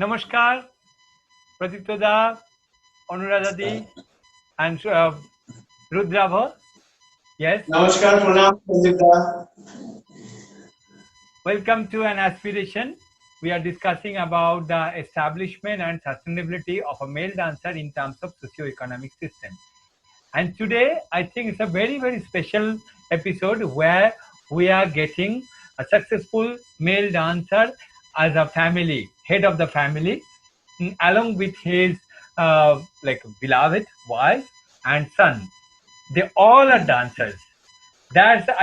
নমস্কার, প্রদীপ্তদা, অনুরাধাদি, and Rudrabha. Yes, নমস্কার, প্রণাম Sanjita. welcome to an aspiration. We are discussing about the establishment and sustainability of a male dancer in terms of socio-economic system. And today, I think it's a very, very special episode where we are getting a successful male dancer as a family, head of the family, along with his like beloved wife and son. They all are dancers.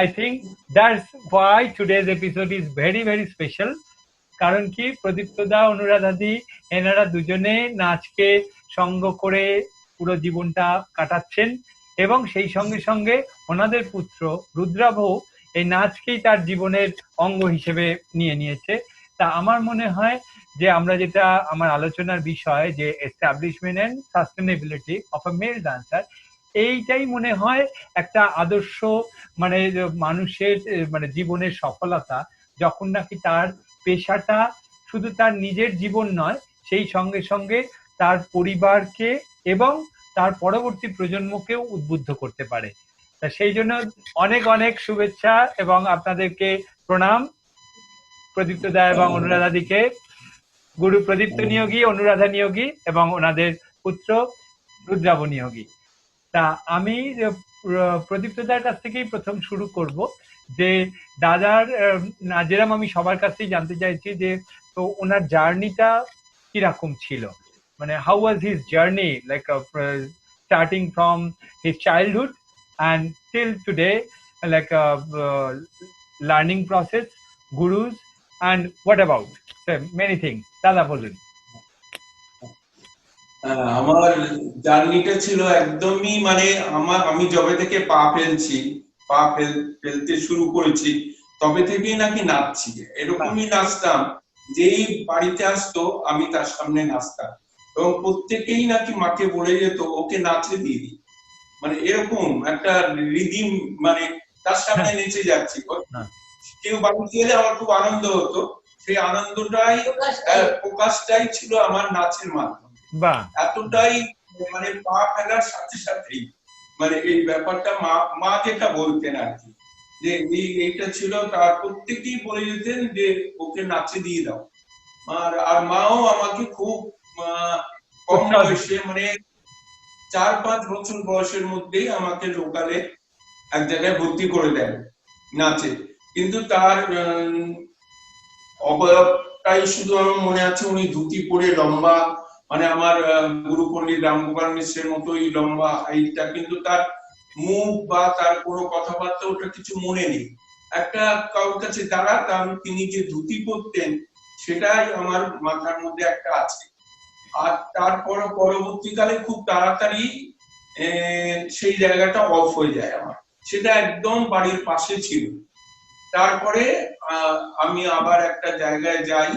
I think that's why today's episode is very, very special. কারণ কি প্রদীপ্তদা অনুরাধাদি এনারা দুজনে নাচকে সঙ্গ করে পুরো জীবনটা কাটাচ্ছেন এবং সেই সঙ্গে সঙ্গে ওনাদের পুত্র রুদ্রাভ এই নাচকেই তার জীবনের অঙ্গ হিসেবে নিয়ে নিয়েছে। তা আমার মনে হয় যে আমরা যেটা আমার আলোচনার বিষয় যে establishment and sustainability of a male dancer, এইটাই মনে হয় একটা আদর্শ মানে মানুষের মানে জীবনের সফলতা, যখন নাকি তার পেশাটা শুধু তার নিজের জীবন নয়, সেই সঙ্গে সঙ্গে তার পরিবারকে এবং তার পরবর্তী প্রজন্মকেও উদ্বুদ্ধ করতে পারে। তা সেই জন্য অনেক অনেক শুভেচ্ছা এবং আপনাদেরকে প্রণাম প্রদীপ্তদা এবং অনুরাধাদিকে, গুরু প্রদীপ্ত নিয়োগী, অনুরাধা নিয়োগী এবং ওনাদের পুত্র রুদ্রাভ নিয়োগী। তা আমি প্রদীপ্তদার কাছ থেকেই প্রথম শুরু করব যে দাদার যেরকম আমি সবার কাছেই জানতে চাইছি যে তো ওনার জার্নিটা কিরকম ছিল, মানে how was his journey like starting from his childhood and till today, like learning process, গুরুজ and what about many things. দাদা বলুন। আমার জার্নিটা ছিল একদমই মানে আমি যবে থেকে পা ফেলতে শুরু করেছি তবে থেকেই নাকি নাচছি, এরকমই নাচতাম। যেই বাড়িতে আসতো আমি তার সামনে নাচতাম এবং প্রত্যেকেই নাকি মাকে বলে যেত ওকে নাচে দিয়ে দিই, মানে এরকম একটা রিদিম, মানে তার সামনে নেচে যাচ্ছি। কেউ বাড়িতে গেলে আমার খুব আনন্দ হতো, সেই আনন্দটাই প্রকাশটাই ছিল আমার নাচের মাধ্যমে। এতটাই মানে পা ফেলার সাথে সাথেই মানে এই ব্যাপারটা মা যেটা বলতেন আর কি, যে এইটা ছিল, তার প্রত্যেকেই বলে যেতেন যে ওকে নাচে দিয়ে দাও। আর মাও আমাকে খুব কম বয়সে মানে 4-5 বছর বয়সের মধ্যেই আমাকে লোকালে এক জায়গায় ভর্তি করে দেন নাচে। কিন্তু তার অবয়বটাই শুধু আমার মনে আছে, উনি ধুতি পরে লম্বা, মানে আমার গুরু পণ্ডিত রামগোপাল মিশ্রের মতোই লম্বা হাইটটা, কিন্তু তার মুখ বা তার কোনো কথাবার্তা ওটা কিছু মনে নেই। একটা কারোর কাছে দাঁড়াতাম, তিনি যে ধুতি পরতেন সেটাই আমার মাথার মধ্যে একটা আছে। আর তারপর পরবর্তীকালে খুব তাড়াতাড়ি সেই জায়গাটা অফ হয়ে যায় আমার, সেটা একদম বাড়ির পাশে ছিল। তারপরে আমি আবার একটা জায়গায় যাই,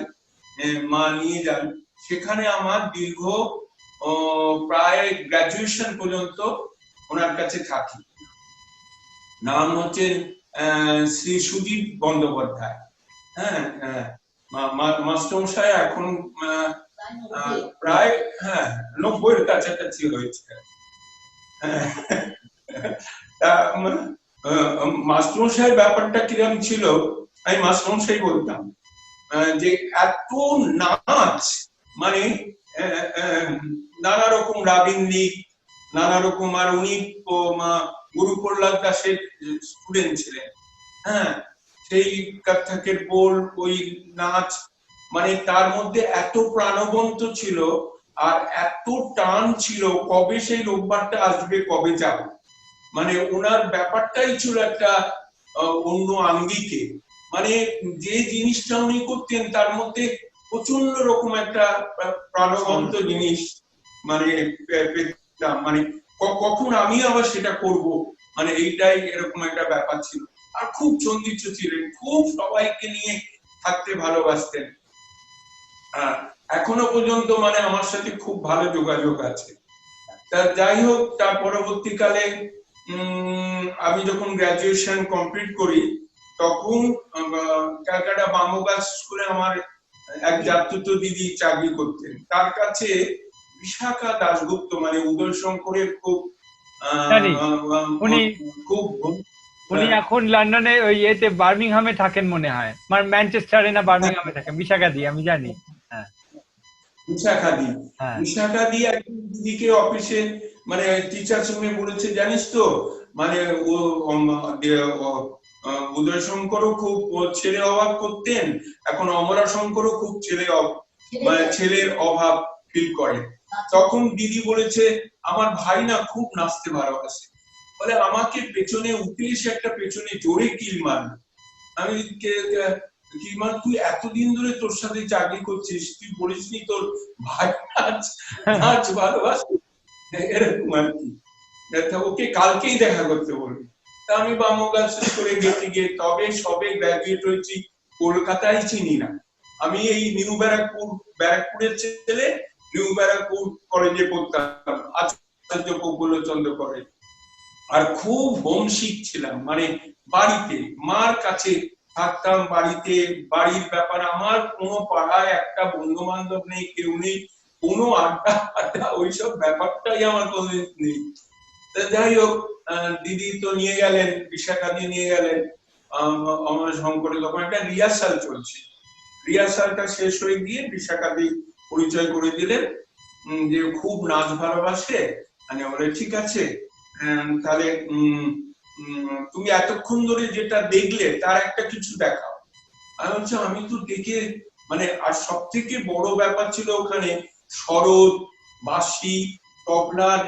মা নিয়ে যান, সেখানে আমার দীর্ঘ প্রায় গ্রাজুয়েশন পর্যন্ত ওনার কাছে থাকি। নাম হচ্ছে শ্রী সুদীপ বন্দ্যোপাধ্যায়। হ্যাঁ, মাস্টারমশাই এখন প্রায় 90-এর কাছাকাছি হয়েছে। মাস্টারমশাইয়ের ব্যাপারটা কিরকম ছিল, আমি মাস্টারমশাই বলতাম যে এত নাচ, মানে নানা রকম রাবীন্দ্রিক, নানা রকম, আর উনি গুরু প্রহ্লাদ দাসের স্টুডেন্ট ছিলেন। হ্যাঁ, সেই কত্থকের বোল, ওই নাচ, মানে তার মধ্যে এত প্রাণবন্ত ছিল আর এত টান ছিল, কবে সেই রোববারটা আসবে, কবে যাব, মানে ওনার ব্যাপারটাই ছিল একটা অন্য আঙ্গিকে। মানে যে জিনিসটা উনি করতেন তার মধ্যে প্রচন্ড রকম একটা প্রাণবন্ত জিনিস মানে পেতাম, মানে কখন আমি আবার সেটা করব, মানে এইটাই এরকম একটা ব্যাপার ছিল। আর খুব চন্দিত ছিলেন, খুব সবাইকে নিয়ে থাকতে ভালোবাসতেন। এখনো পর্যন্ত মানে আমার সাথে খুব ভালো যোগাযোগ আছে। তা যাই হোক, তার পরবর্তীকালে আমি যখন গ্রাজুয়েশন কমপ্লিট করি তখন ক্যালকাটা বামগার্লস স্কুলে আমার এক জাতুত দিদি চাকরি করতেন, তার কাছে বিশাখা দাশগুপ্ত মানে উদয় শঙ্করের খুব জানি উনি খুব উনি এখন লন্ডনে ওই ইয়েতে বার্মিংহামে থাকেন মনে হয়, মানে ম্যানচেস্টারে না বার্মিংহামে থাকেন, বিশাখা দি আমি জানি। হ্যাঁ বিশাখাদি হ্যাঁ বিশাখাদি একদিন দিদিকে অফিসে মানে টিচার সঙ্গে বলেছে, জানিস তো মানে ও উদয় শঙ্করও খুব ছেলে অভাব করতেন, এখন অমলা শঙ্করও খুব মানে ছেলের অভাব ফিল করে। তখন দিদি বলেছে আমার ভাই না খুব নাচতে ভালোবাসে, বলে আমাকে পেছনে উঠে এসে একটা পেছনে জোরে কিল মার। আমি কিমান তুই এতদিন ধরে তোর সাথে চাকরি করছিস, তুই বলিসনি তোর ভাই নাচ নাচ ভালোবাসে? এরকম আর কি, ওকে কালকেই দেখা করতে বলবি। তা আমি বামগাল শেষ করে গেতে গিয়ে তবে সবে গ্রাজুয়েট হয়েছি, কলকাতায় চিনি না আমি, এই নিউ ব্যারাকপুরের ছেলে, নিউ ব্যারাকপুর কলেজে পড়তাম, আচার্য প্রফুল্ল চন্দ্র কলেজ। আর খুব হোমসিক ছিলাম, মানে বাড়িতে মার কাছে থাকতাম, বাড়িতে বাড়ির ব্যাপার, আমার কোনো পাড়ায় একটা বন্ধু বান্ধব নেই, কেউ নেই, কোনো আড্ডা আড্ডা ওইসব ব্যাপারটাই আমার কোনোদিন নেই। যাই হোক, দিদি তো নিয়ে গেলেন, বিশাখা দিয়ে নিয়ে গেলেন আমার শঙ্করে, তখন একটা রিহার্সাল চলছে, রিহার্সালটা শেষ হয়ে গিয়ে বিশাখা দিয়ে পরিচয় করে দিলেন যে খুব নাচ ভালোবাসে। মানে বলে ঠিক আছে, তাহলে তুমি এতক্ষণ ধরে যেটা দেখলে তার একটা কিছু দেখাও। আমি বলছি আমি তো দেখে মানে, আর সব থেকে বড় ব্যাপার ছিল ওখানে সরোদ, বাঁশি, তবলার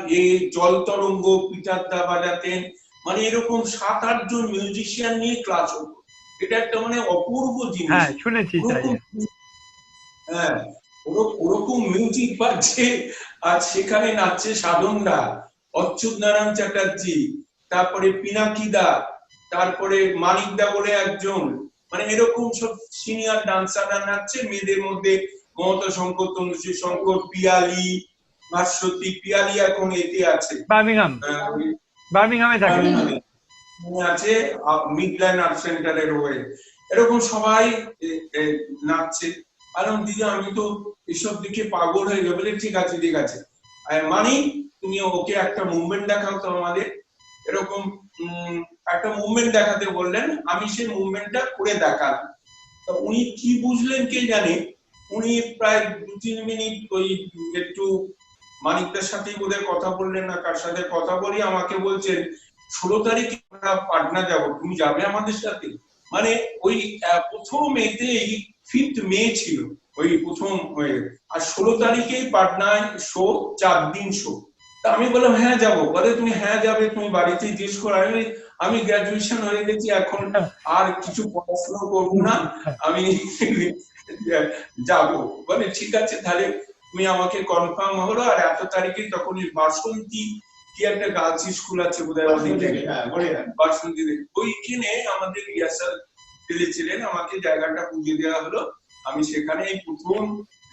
জল তরঙ্গ পিতারদা বাজাতেন, মানে এরকম 7-8 জন মিউজিশিয়ান নিয়ে ক্লাস হতো। এটা একটা মানে অপূর্ব জিনিস। হ্যাঁ শুনেছি তাই। হ্যাঁ, ওরকম মিউজিক বাজছে, আর সেখানে নাচছে সাধনদা, অচ্যুত নারায়ণ চ্যাটার্জি, তারপরে পিনাকিদা, তারপরে মানিকদা বলে একজন, মানে এরকম সব সিনিয়র ডান্সাররা নাচছে। মেয়েদের মধ্যে মমতা শঙ্কর, তনুশ্রী শঙ্কর, পিয়ালি, ভাস্বতী, পিয়ালি এখন এতে আছে বার্মিংহামে থাকে আছে মিডল্যান্ড আর্ট সেন্টারের হয়ে, এরকম সবাই নাচছে। কারণ দিদি আমি তো এসব দিকে পাগল হয়ে যাবে, ঠিক আছে ঠিক আছে, মানে তুমি ওকে একটা মুভমেন্ট দেখাও তো আমাদের, এরকম একটা মুভমেন্ট দেখাতে বললেন, আমি সেই মুভমেন্টটা করে দেখালাম। তো উনি কি বুঝলেন কে জানে, উনি প্রায় 2-3 মিনিট ওই একটু মানিকদের সাথেই বোধহয় কথা বললেন, না কার সাথে কথা বলি, আমাকে বলছেন 16 তারিখে আমরা পাটনা যাব, তুমি যাবে আমাদের সাথে? মানে ওই প্রথম এতে 5th মে ছিল ওই প্রথম হয়ে, আর 16 তারিখেই পাটনায় শো, 4 দিন শো। তা আমি বললাম হ্যাঁ যাবো। বলে তুমি হ্যাঁ যাবে, তুমি বাড়িতে জিজ্ঞেস করো। আমি গ্রাজুয়েশন হয়ে গেছি, এখন আর কিছু পড়াশোনা করবো না, আমি যাবো। বলে ঠিক আছে, তাহলে তুমি আমাকে কনফার্ম হলো। আর এত তারিখে তখন বাসন্তী কি একটা গার্লস স্কুল আছে বোধহয়, বাসন্তী, ওইখানে আমাদের রিহার্সাল ফেলেছিলেন, আমাকে জায়গাটা বুঝিয়ে দেওয়া হলো, আমি সেখানে এই প্রথম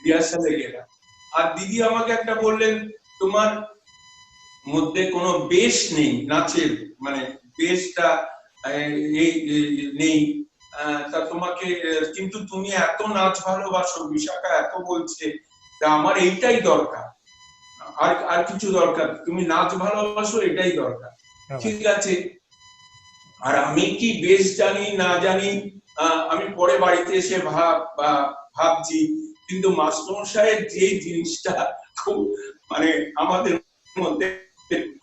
রিহার্সালে গেলাম। আর দিদি আমাকে একটা বললেন, তোমার মধ্যে কোনো বেশ নেই নাচের, মানে বেশটা নেই, তা তোমাকে, কিন্তু তুমি এত নাচ ভালোবাসো, বিশাখা এত বলছে, তা আমার এইটাই দরকার, আর কিছু দরকার, তুমি নাচ ভালোবাসো এটাই দরকার। ঠিক আছে, আর আমি কি বেশ জানি না জানি আমি পরে বাড়িতে এসে ভাবছি, কিন্তু মাস্টারমশাইয়ের যে জিনিসটা খুব মানে আমাদের মধ্যে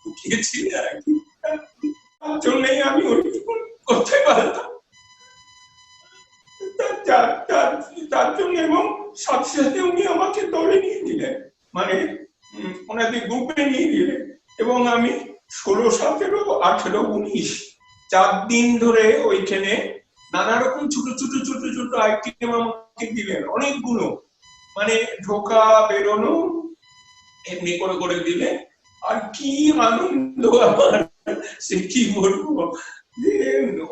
উঠিয়েছিল আর কি, তার জন্যই আমি ওইটুকু করতে পারতাম, তার জন্য। এবং সাথে সাথে উনি আমাকে দলে নিয়ে দিলেন, মানে ওনাদের গ্রুপে নিয়ে দিলেন, এবং আমি 16, 17, 18, 19 4 দিন ধরে ওইখানে নানা রকম ছোট ছোট ছোট ছোট আইটেম আমাকে দিলেন, অনেকগুলো, মানে ঢোকা বেরোনো এমনি করে করে দিলেন। আর কি আনন্দ আমার, সে কি বলবো, যে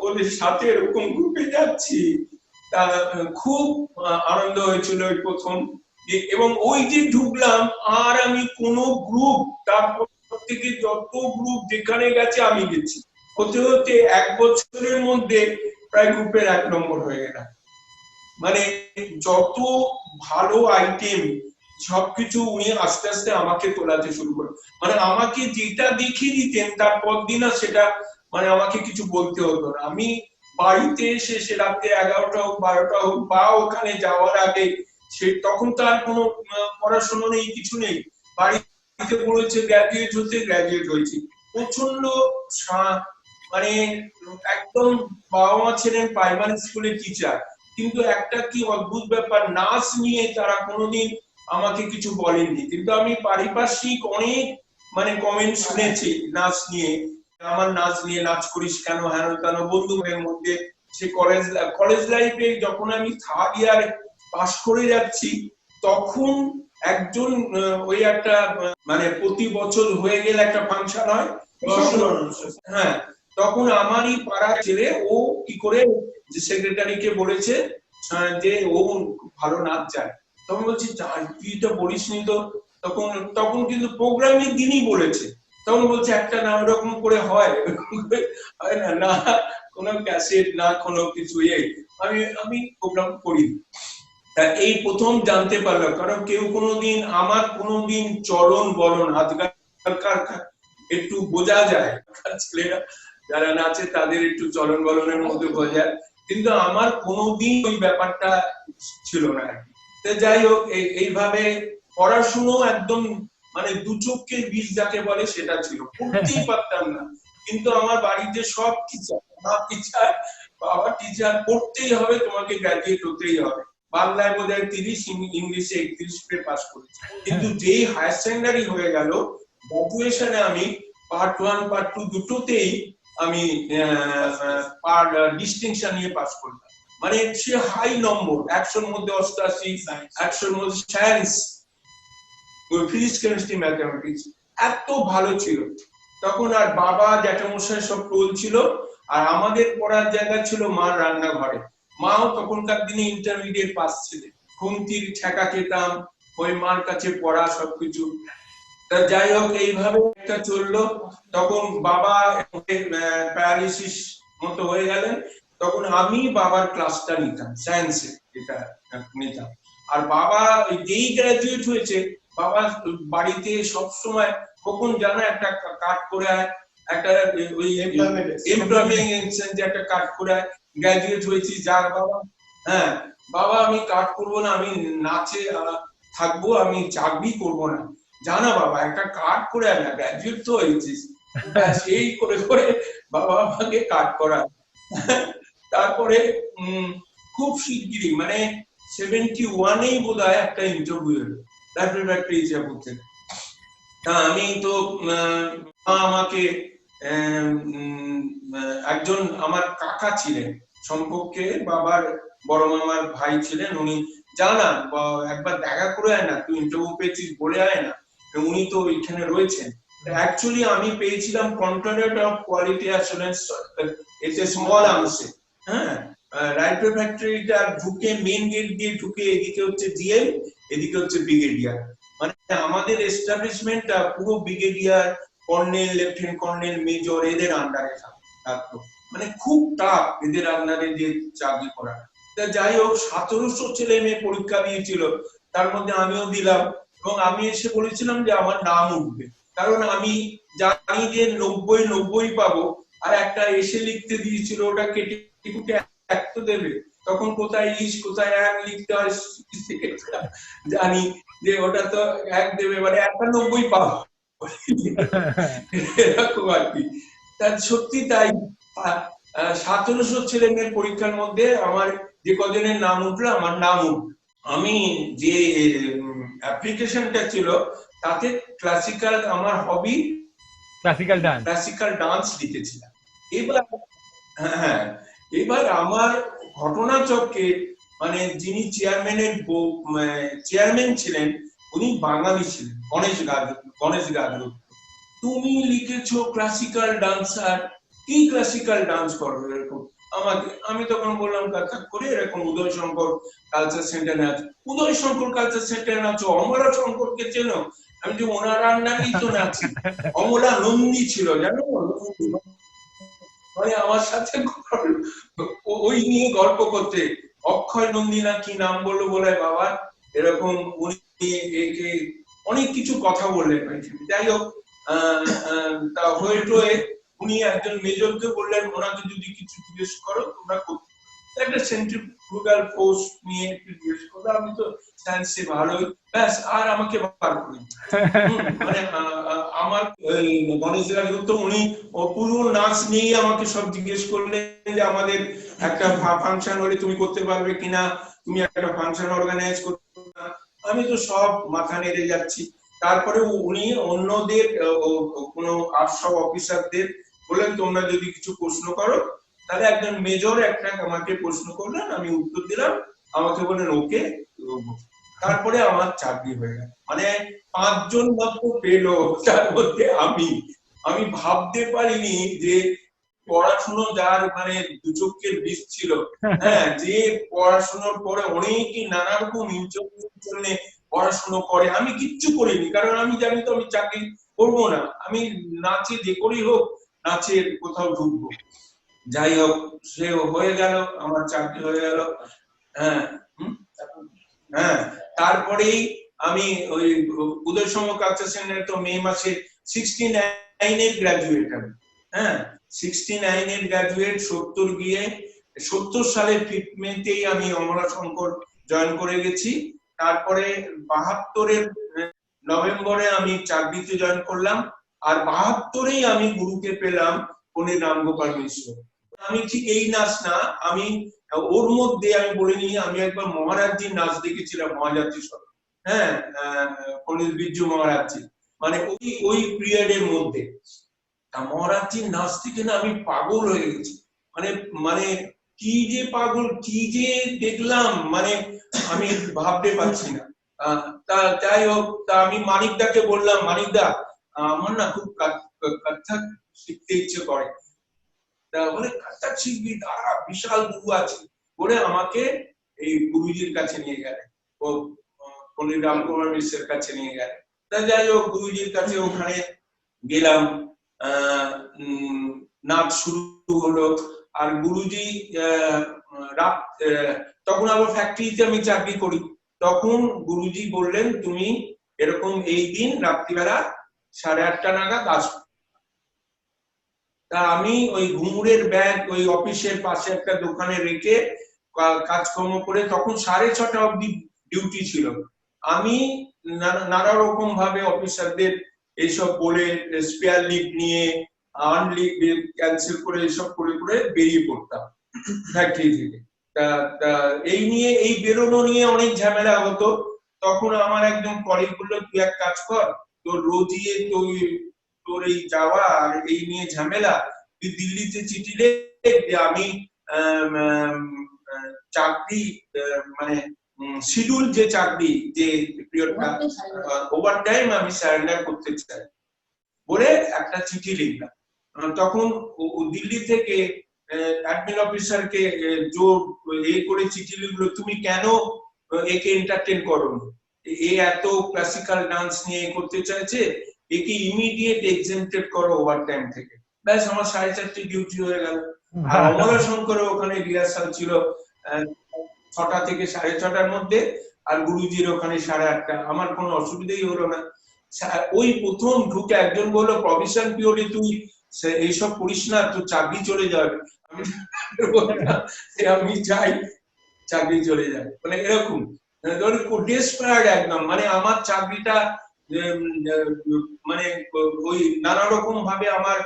ওদের সাথে এরকম গ্রুপে যাচ্ছি, তা খুব আনন্দ হয়েছিল ওই প্রথম। এবং ওই যে ঢুকলাম, আর আমি কোন গ্রুপ, তারপর থেকে যত গ্রুপ যেখানে গেছে আমি গেছি, হতে হতে 1 বছরের মধ্যে প্রায় গ্রুপের 1 নম্বর হয়ে গেলাম। মানে যত ভালো আইটেম সবকিছু উনি আস্তে আস্তে আমাকে তোলাতে শুরু করেন। মানে আমাকে যেটা দেখিয়ে দিতেন তারপর দিন আর সেটা মানে আমাকে কিছু বলতে হতো না। আমি বাড়িতে এসে সে রাত্রে 11টা হোক 12টা হোক বা ওখানে যাওয়ার আগে সে তখন তো আর কোনো পড়াশোনা নেই, কিছু নেই, বাড়িতে পড়েছে, গ্রাজুয়েট হয়েছে। প্রচন্ড মানে একদম বাবা মা ছিলেন প্রাইমারি স্কুলের টিচার, কিন্তু একটা কি অদ্ভুত ব্যাপার, নাচ নিয়ে তারা কোনোদিন আমাকে কিছু বলেননি, কিন্তু আমি পারিপার্শ্বিক অনেক মানে কমেন্ট শুনেছি নাচ নিয়ে, আমার নাচ নিয়ে নাচ করিস কেন, হেন তেন বন্ধুদের মধ্যে। সে কলেজ লাইফে যখন আমি 3rd ইয়ার পাস করে যাচ্ছি, তখন একজন ওই একটা মানে প্রতি বছর হয়ে গেলে একটা ফাংশন হয়, হ্যাঁ, তখন আমারই পাড়ার ছেলে ও কি করে যে সেক্রেটারিকে বলেছে যে ও ভালো নাচ জানে। তখন বলছি তুই তো বলিসনি তো, তখন তখন কিন্তু প্রোগ্রামের দিনই বলেছে। তখন বলছে একটা না ওরকম করে হয় না, না কোনো ক্যাসেট না কোনো কিছু, আমি প্রোগ্রাম করি। তা এই প্রথম জানতে পারলাম, কারণ কেউ কোনোদিন আমার কোনোদিন চলন বলন আজকালকার একটু বোঝা যায়, ছেলেরা যারা নাচে তাদের একটু চলন বলনের মধ্যে বোঝা যায়, কিন্তু আমার কোনোদিন ওই ব্যাপারটা ছিল না। যাই হোক, এইভাবে পড়াশুনো একদম মানে দু চোখের বিষ যাকে বলে সেটা ছিল, পড়তেই পারতাম না। কিন্তু আমার বাড়িতে সব টিচার, মা টিচার, বাবা টিচার, পড়তেই হবে, তোমাকে গ্রাজুয়েট হতেই হবে। বাংলায় বোধহয় 30, ইংলিশে 31 পেয়ে পাস করেছি। কিন্তু যেই হায়ার সেকেন্ডারি হয়ে গেল, গ্রাজুয়েশনে আমি পার্ট 1 পার্ট 2 দুটোতেই আমি ডিস্টিংশন নিয়ে পাস করলাম। মানে সে হাই নম্বর, 100-র মধ্যে 88, 100-র মধ্যে সায়েন্স, ফিজিক্স, কেমিস্ট্রি, ম্যাথমেটিক্স এত ভালো ছিল তখন। আর বাবা জ্যাঠামশাই সব টোল ছিল, আর আমাদের পড়ার জায়গা ছিল মার রান্নাঘরে। মাও তখনকার দিনে ইন্টারমিডিয়েট পাস ছিলেন, খুন্তির ঠেকা খেতাম, ওই মার কাছে পড়া সবকিছু। তা যাই হোক, এইভাবে একটা চললো। তখন বাবা প্যারালিসিস মতো হয়ে গেলেন, তখন আমি বাবার ক্লাসটা নিতাম, সায়েন্সে এটা নিতাম। আর বাবা যেই গ্রাজুয়েট হয়েছে, বাবা বাড়িতে সবসময় কখন জানা একটা কাট করে একটা ওই এমপ্লয়মেন্ট একটা কাট করে গ্রাজুয়েট হয়েছি, যার বাবা, হ্যাঁ বাবা আমি কাট করবো না, আমি নাচে থাকবো, আমি চাকরি করবো না, জানা বাবা একটা কাট করে আনা, গ্রাজুয়েট তো হয়েছিস। সেই করে করে বাবা আমাকে কাট করা। তারপরে খুব শিগগিরই মানে 71-এই বোধহয় একটা ইন্টারভিউ এলো ল্যাবরেটরি হিসাবে। তা আমি তো আমাকে একজন আমার কাকা ছিলেন সম্পর্কে, বাবার বড় মামার ভাই ছিলেন, উনি জানা একবার দেখা করে আয় না, তুই ইন্টারভিউ পেয়েছিস বলে আয় না, উনি তো এখানে রয়েছেন। অ্যাকচুয়ালি আমি পেয়েছিলাম কন্ট্রোলার অফ কোয়ালিটি অ্যাসুরেন্স, এটা স্মল আর্মসে, হ্যাঁ, রাইফেল ফ্যাক্টরিটা ঢুকে মেইন গেট দিয়ে ঢুকে এদিকে হচ্ছে ডিএম, এদিকে হচ্ছে ব্রিগেডিয়ার। মানে আমাদের এস্টাবলিশমেন্টটা পুরো brigadier, colonel, lieutenant colonel, major এদের আন্ডারে থাকতো। মানে খুব টাফ এদের আন্ডারে যে চাকরি করা। তা যাই হোক, 1700 ছেলে মেয়ে পরীক্ষা দিয়েছিল, তার মধ্যে আমিও দিলাম, এবং আমি এসে বলেছিলাম যে আমার নাম উঠবে, কারণ আমি জানি যে 90 পাবো। আর একটা এসে লিখতে দিয়েছিল, ওটা কেটে কুটে এক তো দেবে, তখন কোথায় ইস কোথায় এক লিখতে হয় জানি যে ওটা তো এক দেবে, মানে 91 পাবো এরকম আর কি। তার সত্যি তাই 1700 ছেলে মেয়ের পরীক্ষার মধ্যে আমার যে কজনের নাম উঠলো, আমার নাম উঠলো। আমি যে অ্যাপ্লিকেশনটা ছিল তাতে ক্লাসিক্যাল, আমার হবি ক্লাসিক্যাল ডান্স লিখেছিলাম। এবার হ্যাঁ, এবার আমার ঘটনাচক্রে মানে যিনি চেয়ারম্যান ছিলেন, উনি বাঙালি ছিলেন, গণেশ গাগরু। তুমি লিখেছো ক্লাসিক্যাল ডান্সার, কি ক্লাসিক্যাল ডান্স করবে এরকম আমাকে। আমি তখন বললাম কথা করে এরকম উদয় শঙ্কর কালচার সেন্টার নাচ, উদয় শঙ্কর কালচার সেন্টার নাচো, অমলা শঙ্করকে চেনো? আমি যে ওনার রান্নারই তো নাচি। অমলা নন্দী ছিল জানো, মানে আমার সাথে ওই নিয়ে গল্প করতে, অক্ষয় নন্দী না কি নাম বললো বলে বাবা, এরকম উনি একে অনেক কিছু কথা বললেন। যাই হোক, তা হয়ে উনি একজন মেজরকে বললেন ওনাকে যদি কিছু জিজ্ঞেস করো তোমরা একটা সেন্ট্রিফুগাল ফোর্স নিয়ে একটু জিজ্ঞেস করো, আমি তো সায়েন্সে ভালোই, ব্যাস আর আমাকে বার করি। মানে আমার গণেশ রাজগুপ্ত উনি পুরো নাচ নিয়ে আমাকে সব জিজ্ঞেস করলেন যে আমাদের একটা ফাংশন হলে তুমি করতে পারবে কিনা, তুমি একটা ফাংশন অর্গানাইজ করতে না। আমি তো সব মাথা নেড়ে যাচ্ছি। তারপরে উনি অন্যদের কোনো সব অফিসারদের বললেন তোমরা যদি কিছু প্রশ্ন করো, তাহলে একজন মেজর একটা আমাকে প্রশ্ন করলেন, আমি উত্তর দিলাম, আমাকে বললেন ওকে। তারপরে আমার চাকরি হয়ে গেল। মানে 5 জন মাত্র পেলো, তার মধ্যে আমি ভাবতে পারিনি যে পড়াশুনো যার মানে দু চোখের বিষ ছিল, হ্যাঁ, যে পড়াশোনার পরে অনেকই নানা রকম ইনচনে পড়াশুনো করে, আমি কিচ্ছু করিনি, কারণ আমি জানি তো আমি চাকরি করবো না, আমি নাচে যে করেই হোক নাচের কোথাও ঢুকবো। যাই হোক, সে হয়ে গেল, আমার চাকরি হয়ে গেল। হ্যাঁ, হ্যাঁ, তারপরেই আমি ওই উদয় সম কালচার সেন্টার তো মে মাসে 69 এর গ্রাজুয়েট আমি। হ্যাঁ, 69 এর গ্রাজুয়েট, 70 গিয়ে 70 সালের 5 মেতেই আমি অমলা শঙ্কর জয়েন করে গেছি। তারপরে 72 এর নভেম্বরে আমি চাকরিতে জয়েন করলাম, আর 72-এই আমি গুরুকে পেলাম পণ্ডিত রামগোপাল মিশ্র। আমি ঠিক এই নাচ না, আমি ওর মধ্যে আমি বলে নিই, আমি একবার মহারাজজির নাচ দেখেছিলাম, মহারাজজি সব, হ্যাঁ, পণ্ডিত বিরজু মহারাজজি, মানে ওই পিরিয়ডের মধ্যে মহারাজজির নাচ থেকে না আমি পাগল হয়ে গেছি। মানে মানে কি যে পাগল, কি যে দেখলাম, মানে আমি ভাবতে পারছি না। তা যাই হোক, তা আমি মানিকদাকে বললাম, মানিকদা আমার না খুব কত্থক শিখতে ইচ্ছে করে। বলে কত্থক শিখবি, তারা বিশাল গুরু আছে বলে আমাকে এই গুরুজির কাছে নিয়ে গেলে, ও পণ্ডিত রামকুমার মিশ্রের কাছে নিয়ে গেলে। তা যাই হোক, গুরুজির কাছে ওখানে গেলাম, নাচ শুরু হলো। আর গুরুজি রাত, তখন আবার ফ্যাক্টরিতে আমি চাকরি করি, তখন গুরুজি বললেন তুমি এরকম এই দিন রাত্রিবেলা 8:30 নাগাদ আসবে। তা আমি ওই ঘুঙুরের ব্যাগ ওই অফিসের পাশে একটা দোকানে রেখে কাজকর্ম করে, তখন 6:30 অব্দি ডিউটি ছিল। আমি নানা রকম ভাবে অফিসারদের এইসব বলে স্পেয়ার লিভ নিয়ে, আর্ন লিভ ক্যান্সেল করে, এইসব করে করে বেরিয়ে পড়তাম ফ্যাক্টরি থেকে। এই নিয়ে, এই বেরোনো নিয়ে অনেক ঝামেলা হতো। তখন আমার একজন কলিগ বললো তুই এক কাজ কর, তোর রোজই তোর এই যাওয়া আর এই নিয়ে ঝামেলা, তুই দিল্লিতে চিঠি লেখ যে আমি চাকরি, মানে শিডিউল যে চাকরি, যে পিরিয়ডটা ওভার টাইম আমি সারেন্ডার করতে চাই বলে একটা চিঠি লিখলাম। তখন দিল্লি থেকে অ্যাডমিন অফিসারকে জোর করে চিঠি লিখলো, তুমি কেন একে এন্টারটেইন করো, এ এত ক্লাসিক্যাল ডান্স নিয়ে করতে চাইছে, একে ইমিডিয়েট এক্সেম্পটেড করো ওভার টাইম থেকে। ব্যাস, আমার 4:30 ডিউটি হয়ে গেল। আর অমলা শঙ্কর ওখানে রিহার্সাল ছিল 6টা থেকে 6:30-র মধ্যে, আর গুরুজির ওখানে 8:30। আমার কোনো অসুবিধাই হলো না। ওই প্রথম ঢুকে একজন বললো প্রভিশন পিরিয়ডে তুই এইসব করিস না, তোর চাকরি চলে যাবে। আমি চাই চাকরি চলে যায়, মানে এরকম ডেসপারেট একদম। মানে আমার চাকরিটা, মানে ওই নানা রকম ভাবে আমার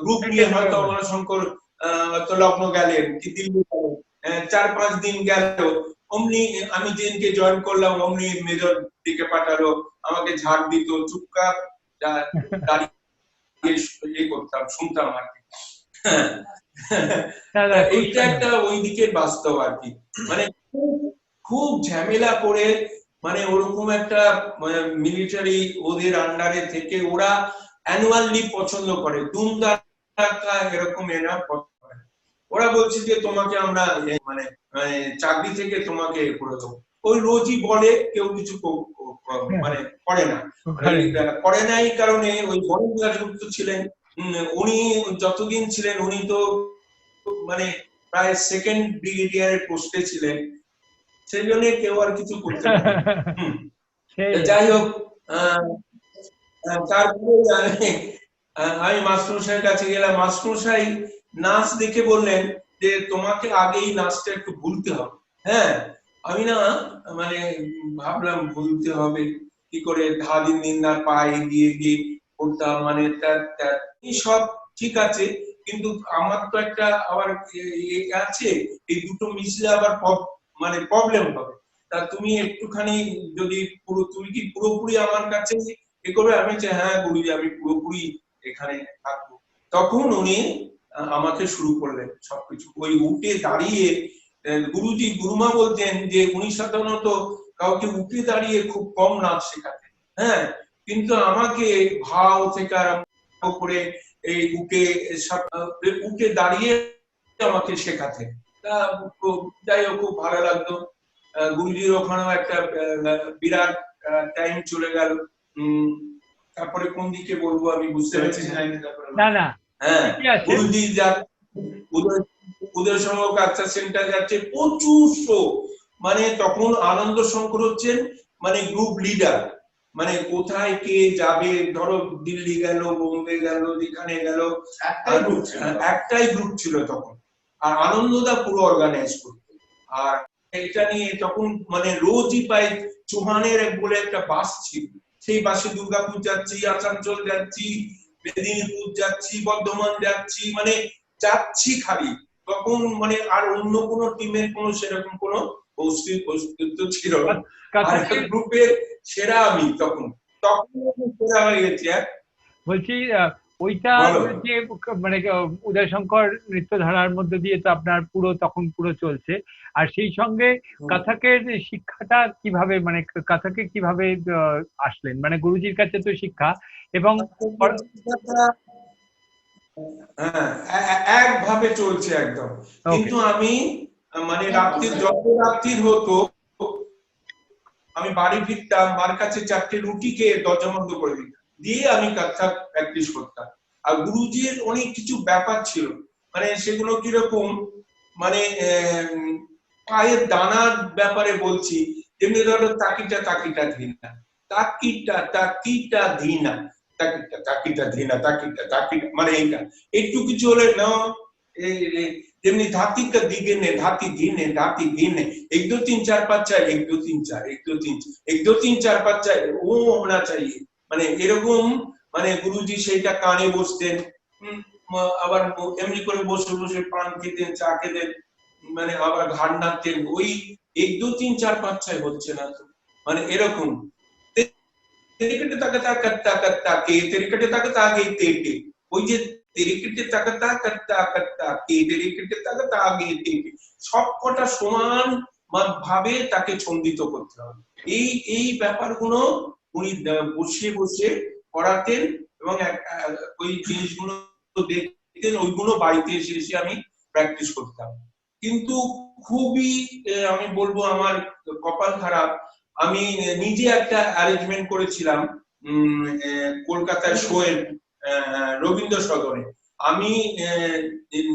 গ্রুপ নিয়ে হয়তো অমলা শঙ্কর তো লগ্ন গেলেন কি দিল্লি গেলেন, 4-5 দিন গেল, অমনি আমি যেদিনকে জয়েন করলাম অমনি মেজর দিকে পাঠালো, আমাকে ঝাড় দিত, চুপচাপ দাঁড়িয়ে করতাম, শুনতাম আর কি। এইটা একটা ওই দিকের বাস্তব আর কি। মানে খুব ঝামেলা করে, মানে ওরকম একটা মিলিটারি ওদের আন্ডারে থেকে ওরা অ্যানুয়াল লিভ পছন্দ করে, দুমদাকা এরকম এরা পছন্দ করে। ওরা বলছে যে তোমাকে আমরা মানে চাকরি থেকে তোমাকে করে দেবো। ওই রোজই বলে, কেউ কিছু মানে করে না, করে না। এই কারণে ওই বরেন্দ্র দাশগুপ্ত ছিলেন, উনি যতদিন ছিলেন উনি তো মানে প্রায় সেকেন্ড ব্রিগেডিয়ারের পোস্টে ছিলেন। সেই জন্য কেউ আর কিছু করতে পারে সেই যাই হোক তারপরে আমি মাস্টারমশাইয়ের কাছে গেলাম। মাস্টারমশাই নাচ দেখে বললেন যে তোমাকে আগেই নাচটা একটু ভুলতে হবে। হ্যাঁ, আমি না মানে ভাবলাম ভুলতে হবে কি করে, ধা দিন দিন না পায়ে গিয়ে গিয়ে করতাম, মানে সব ঠিক আছে, কিন্তু আমার তো একটা আবার আছে, এই দুটো মিশলে আবার মানে প্রবলেম হবে। তা তুমি একটুখানি যদি তুমি কি পুরোপুরি আমার কাছে এ করবে? আমি চাই হ্যাঁ গুরুজি আমি পুরোপুরি এখানে থাকবো। তখন উনি আমাকে শুরু করলেন সবকিছু। ওই উঠে দাঁড়িয়ে গুরুজি গুরুমা বলতেন যে উনি সাধারণত কাউকে উঠে দাঁড়িয়ে খুব কম নাচ শেখাতেন। হ্যাঁ, কিন্তু আমাকে ভাও থেকে আরম্ভ করে এই উঠে দাঁড়িয়ে আমাকে শেখাতেন। তা যাই হোক খুব ভালো লাগতো। গুরুজির ওখানেও একটা বিরাট টাইম চলে গেল। তারপরে কোন দিকে বলবো আমি বুঝতে পারছি না না। হ্যাঁ, গুরুজি উদয় সংঘ কালচার সেন্টার যাচ্ছে, প্রচুর শো। মানে তখন আনন্দ শঙ্কর হচ্ছেন মানে গ্রুপ লিডার, মানে কোথায় কে যাবে, ধরো দিল্লি গেল, বোম্বে গেল, যেখানে গেল, একটাই গ্রুপ ছিল তখন। আর আনন্দদা পুরো অর্গানাইজ করত। আর এটা নিয়ে তখন মানে রোজই প্রায় চৌহানের বলে একটা বাস ছিল, সেই বাসে দুর্গাপুর যাচ্ছি, আসানসোল যাচ্ছি, মেদিনীপুর যাচ্ছি, বর্ধমান যাচ্ছি, মানে যাচ্ছি খালি। তখন মানে আর অন্য কোনো টিমের কোনো সেরকম কোনো অস্তিত্ব ছিল না। আর গ্রুপের সেরা আমি তখন সেরা হয়ে গেছি। বলছি ওইটা যে মানে উদয়শঙ্কর নৃত্যধারার মধ্যে দিয়ে তো আপনার তখন পুরো চলছে। আর সেই সঙ্গে কথকের শিক্ষাটা কিভাবে, মানে কথকে কিভাবে আসলেন? মানে গুরুজির কাছে তো শিক্ষা, এবং একভাবে চলছে একদম। কিন্তু আমি মানে রাত্রির হতো, আমি বাড়ি ফিরতাম, মার কাছে 4টে রুটি খেয়ে দরজা বন্ধ করে দিতাম, দিয়ে আমি কত্থক প্র্যাকটিস করতাম। আর গুরুজির অনেক কিছু ব্যাপার ছিল, মানে সেগুলো কিরকম, মানে পায়ের দানার ব্যাপারে বলছি, যেমনি ধরো তাকিটা তাকিটা ধিনা, তাকিটা তাকিটা ধিনা, তাকিটা তাকিটা ধিনা, তাকিটা তাকিটা, মানে এইটা একটু কিছু হলে না, যেমনি धाती का दिगे ने धाती धीने धाती धीने 1 2 3 4 5 6 1 2 3 4 1 2 3 1 2 3 4 5 6 ও होना चाहिए, মানে এরকম। মানে গুরুজি সেইটা কানে বসতেন, আবার এমনি করে বসে বসে পান খেতেন, চা খেতেন, মানে আবার ঘাড় নাড়তেন, ওই 1 2 3 4 5 6 হচ্ছে না তো, মানে এরকম। তেরিকেটে তাকাতা করতা করতা কে তেরিকেটে তাকাতা আগে তেটে, ওই যে তেরিকেটে তাকাতা করতা করতা কে তেরিকেটে তাকাতা আগে তেটে, সবকটা সমান ভাবে তাকে ছন্দিত করতে হবে। এই ব্যাপারগুলো উনি বসে বসে করাতেন, এবং ওই জিনিসগুলো দেখতেন, ওইগুলো বাড়িতে এসে এসে আমি প্র্যাকটিস করতাম। কিন্তু খুবই আমি বলবো আমার কপাল খারাপ, আমি নিজে একটা অ্যারেঞ্জমেন্ট করেছিলাম কলকাতার শোয়ের রবীন্দ্র সদনে। আমি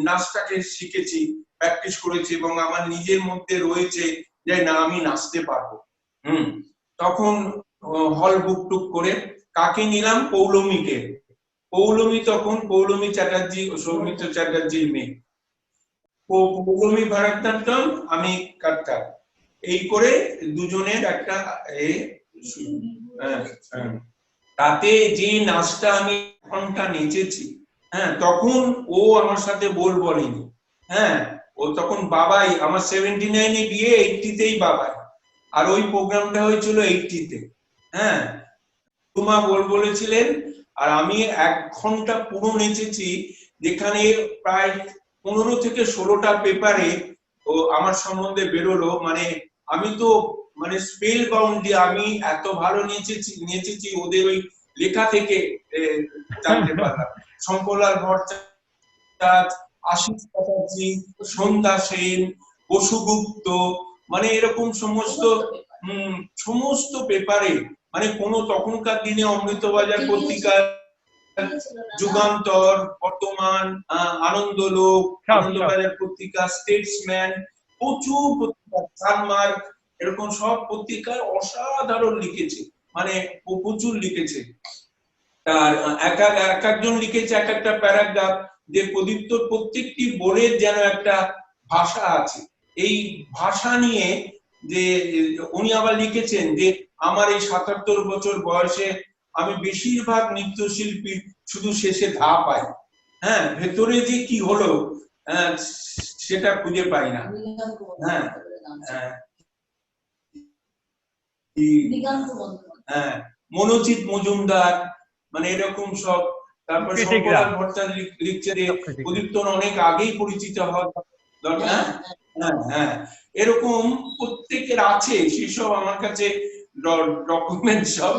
নাচটাকে শিখেছি, প্র্যাকটিস করেছি, এবং আমার নিজের মধ্যে রয়েছে যে না আমি নাচতে পারবো। তখন হল বুক টুক করে কাকে নিলাম, পৌলমীকে। তখন পৌলমী চ্যাটার্জি, সৌমিত্র চ্যাটার্জির মেয়ে। পৌলমী ভারতনাট্যম, আমি কত্থক, এই করে দুজনের একটা তাতে যে নাচটা আমি ঘন্টা নেচেছি, হ্যাঁ, তখন ও আমার সাথে বলেনি। হ্যাঁ, ও তখন বাবাই, আমার 79-এ বিয়ে, 80-তেই বাবাই, আর ওই প্রোগ্রামটা হয়েছিল 80-তে। হ্যাঁ, তোমা বলেছিলেন, আর আমি 1 ঘন্টা পুরো নেচেছি, যেখানে প্রায় 15 থেকে 16টা পেপারে ও আমার সম্বন্ধে বেরোলো। মানে আমি তো মানে স্পেল বাউন্ড, দিয়ে আমি এত ভালো নেচেছি ওদের ওই লেখা থেকে জানতে পারলাম। শঙ্করলাল ভট্টাচার্য, আশিস চ্যাটার্জি, সন্ধ্যা সেন, বসুগুপ্ত, মানে এরকম সমস্ত পেপারে, মানে কোনো তখনকার দিনে অমৃতবাজার পত্রিকা, যুগান্তর, বর্তমান, আনন্দলোক, আনন্দবাজার পত্রিকা, স্টেটসম্যান, প্রচুর পত্রিকা, সানমার্ক, এরকম সব পত্রিকায় অসাধারণ লিখেছে, মানে প্রচুর লিখেছে। তার এক একজন লিখেছে এক একটা প্যারাগ্রাফ, যে প্রদীপ্তর প্রত্যেকটি বোর্ডের যেন একটা ভাষা আছে। এই ভাষা নিয়ে যে উনি আবার লিখেছেন যে আমার এই ৭৭ বছর বয়সে আমি বেশিরভাগ নৃত্যশিল্পী শুধু শেষে ধা পাই, হ্যাঁ, ভেতরে যে কি হলো সেটা খুঁজে পাই না। হ্যাঁ, হ্যাঁ, মনোজিৎ মজুমদার, মানে এরকম সব। তারপরে শঙ্করলাল ভট্টাচার্য লিখছে যে প্রদীপ্ত অনেক আগেই পরিচিত হওয়া দরকার। হ্যাঁ হ্যাঁ, এরকম প্রত্যেকের আছে, সেসব আমার কাছে ডকুমেন্ট সব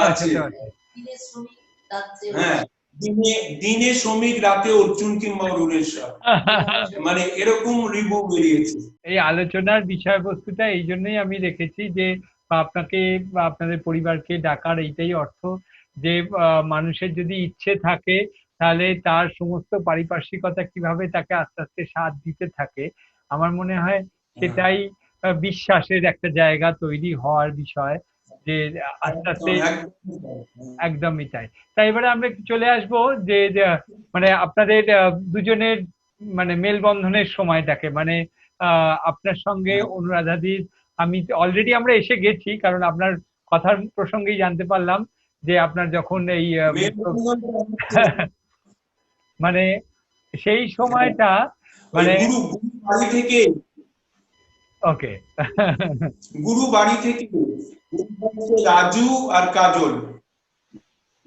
আছে। হ্যাঁ, দিনে শ্রমিক, রাতে অর্জুন কিংবা অরুণেশ্বর, মানে এরকম রিভিউ বেরিয়েছে। এই আলোচনার বিষয়বস্তুটা এই জন্যই আমি রেখেছি যে আপনাকে বা আপনাদের পরিবারকে ডাকার এইটাই অর্থ, যে মানুষের যদি ইচ্ছে থাকে তাহলে তার সমস্ত পারিপার্শ্বিকতা কিভাবে তাকে আস্তে আস্তে সাথ দিতে থাকে, আমার মনে হয় সেটাই বিশ্বাসের একটা জায়গা তৈরি হওয়ার বিষয়, যে আস্তে আস্তে একদমই তাই। তাই এবারে আমরা একটু চলে আসবো যে মানে আপনাদের দুজনের মানে মেলবন্ধনের সময়টাকে, মানে আপনার সঙ্গে অনুরাধাদির, আমি অলরেডি আমরা এসে গেছি, কারণ আপনার কথার প্রসঙ্গেই জানতে পারলাম যে আপনার যখন এই মানে সেই সময়টা মানে বাড়ি থেকে, ওকে, গুরু বাড়ি থেকে রাজু আর কাজল,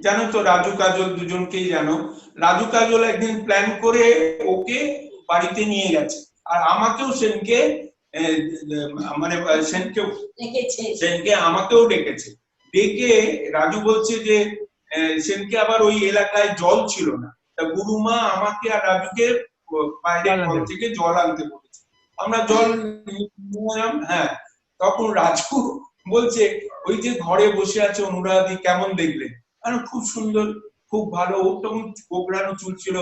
জানো তো রাজু কাজল দুজনকেই জানো। রাজু কাজল একদিন প্ল্যান করে ওকে বাড়িতে নিয়ে গেছে, আর আমাকেও সেনকে মানে সেনকে আমাকেও ডেকেছে। ডেকে রাজু বলছে যে সেনকে আবার ওই এলাকায় জল ছিল না, তা গুরুমা আমাকে আর রাজুকে বাইরে কল থেকে জল আনতে বলেছে। আমরা জল নিলাম। হ্যাঁ, তখন রাজু বলছে ওই যে ঘরে বসে আছে অনুরাধি, কেমন দেখলে? খুব সুন্দর, খুব ভালো। ওর তখন কোকড়ানো চুল ছিল।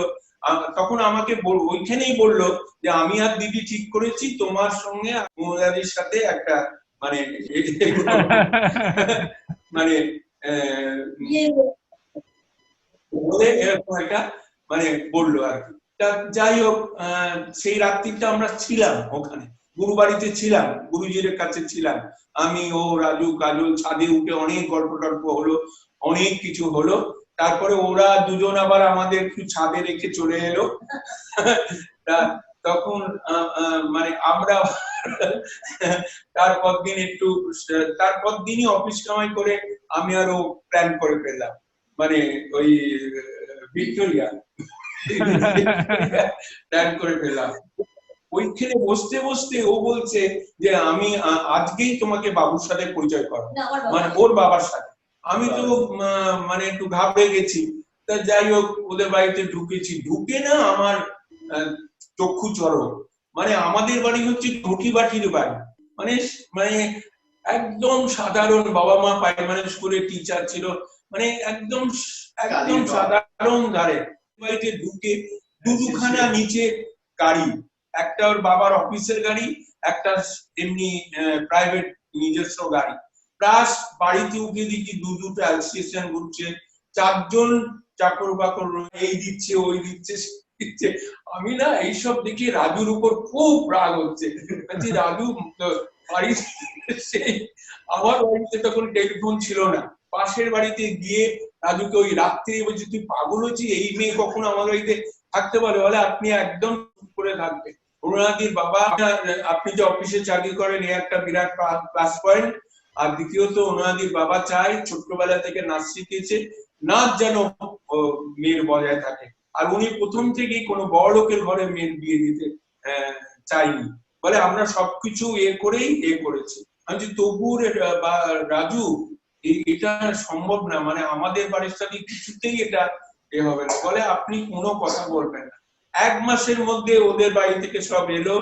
তখন আমাকে ওইখানেই বললো যে আমি আর দিদি ঠিক করেছি তোমার সঙ্গে অনুরাধির সাথে একটা মানে মানে এরকম একটা মানে বললো আর কি। যাই হোক, সেই রাত্রিটা আমরা ছিলাম ওখানে, গুরু বাড়িতে ছিলাম, গুরুজির কাছে ছিলাম। আমি, ও, রাজু, কাজল ছাদে উঠে অনেক গল্প টল্প হলো, অনেক কিছু হলো। তারপরে ওরা দুজন আবার আমাদের একটু ছাদে রেখে চলে এলো। তখন মানে আমরা তারপর দিনই অফিস কামাই করে আমি আরো প্ল্যান করে ফেললাম, মানে ওই ভিক্টোরিয়া প্ল্যান করে ফেললাম। ওইখানে বসতে বসতে ও বলছে যে আমি আজকেই তোমাকে বাবুর সাথে পরিচয় করো, মানে ওর বাবার সাথে। আমি তো মানে একটু ঘাবড়ে গেছি। তা যাই হোক, ওদের বাড়িতে ঢুকেছি, ঢুকে না আমার চক্ষু চড়ক। মানে আমাদের বাড়ি হচ্ছে ঘটি বাটির বাড়ি, মানে মানে একদম সাধারণ, বাবা মা প্রাইমারি স্কুলের টিচার ছিল, মানে একদম একদম সাধারণ ধারে বাড়িতে ঢুকে দুখানা নিচে গাড়ি, একটা ওর বাবার অফিসের গাড়ি, একটা এমনি প্রাইভেট নিজস্ব গাড়ি, প্লাস বাড়িতে উঠে দেখি দুটো অ্যাসোসিয়েশন ঘুরছে, চারজন চাকর বাকর এই দিচ্ছে ওই দিচ্ছে দিচ্ছে। আমি না এইসব দেখে রাজুর উপর খুব রাগ হচ্ছে। রাজু বাড়ি, সেই আমার বাড়িতে তখন টেলিফোন ছিল না, পাশের বাড়িতে গিয়ে রাজুকে ওই রাত্রে বলছি তুই পাগল হচ্ছিস, এই মেয়ে কখনো আমার বাড়িতে থাকতে পারে? বলে আপনি একদম চুপ করে থাকবেন, অনুরাগীর বাবা, আপনি যে অফিসে চাকরি করেন এই একটা বিরাট প্লাস পয়েন্ট। আর দ্বিতীয়ত অনুরাগীর বাবা চায় ছোট্টবেলা থেকে নাচ শিখেছে, নাচ যেন মেয়ের বজায় থাকে। আর উনি প্রথম থেকেই কোনো বড় লোকের ঘরে মেয়ের বিয়ে দিতে চাইনি, বলে আমরা সবকিছু করেই করেছি। আমি তবু রাজু এটা সম্ভব না, মানে আমাদের বাড়ির সাথে কিছুতেই এটা হবে না। বলে আপনি কোনো কথা বলবেন না। 1 মাসের মধ্যে ওদের বাড়ি থেকে সব এলো,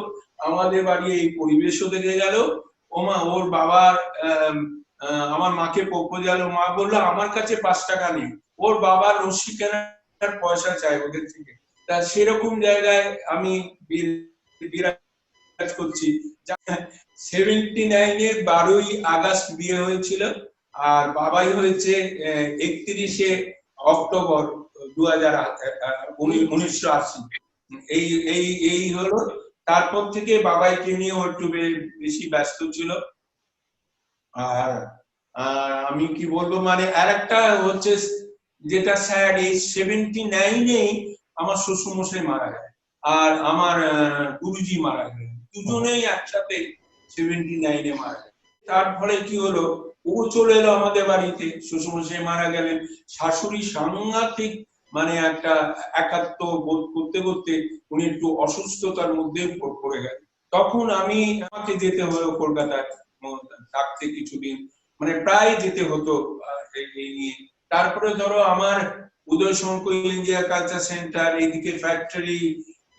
আমাদের বাড়ি এই পরিবেশও দেখে গেল। ওমা, ওর বাবার আমার মাকে প্রপোজাল, মা বললো আমার কাছে 5 টাকা নেই, ওর বাবার রশ্মি কেনার পয়সা চাই ওদের থেকে। তা সেরকম জায়গায় আমি কাজ করছি। 79-এ 12ই আগস্ট বিয়ে হয়েছিল, আর বাবাই হয়েছে 31শে অক্টোবর 1980। এই এই এই হলো। তারপর থেকে বাবাইকে নিয়ে একটু বেশি ব্যস্ত ছিল। আর আমি কি বলবো, মানে আরেকটা হচ্ছে যেটা স্যাড, এই 79-এই আমার শ্বশুরমশাই মারা গেলেন আর আমার গুরুজি মারা গেলেন, দুজনেই একসাথে 79-এ মারা গেলেন। তার ফলে কি হলো, ও চলে এলো আমাদের বাড়িতে, শ্বশুরমশাই মারা গেলেন, শাশুড়ি সাংঘাতিক মানে একটা একাত্ম বোধ করতে করতে উনি একটু অসুস্থতার মধ্যে পড়ে গেলেন। তখন আমাকে যেতে হলো কলকাতায় থাকতে কিছুদিন, মানে প্রায় যেতে হতো এই নিয়ে। তারপরে ধরো আমার উদয় শঙ্কর ইন্ডিয়া কালচার সেন্টার, এইদিকে ফ্যাক্টরি,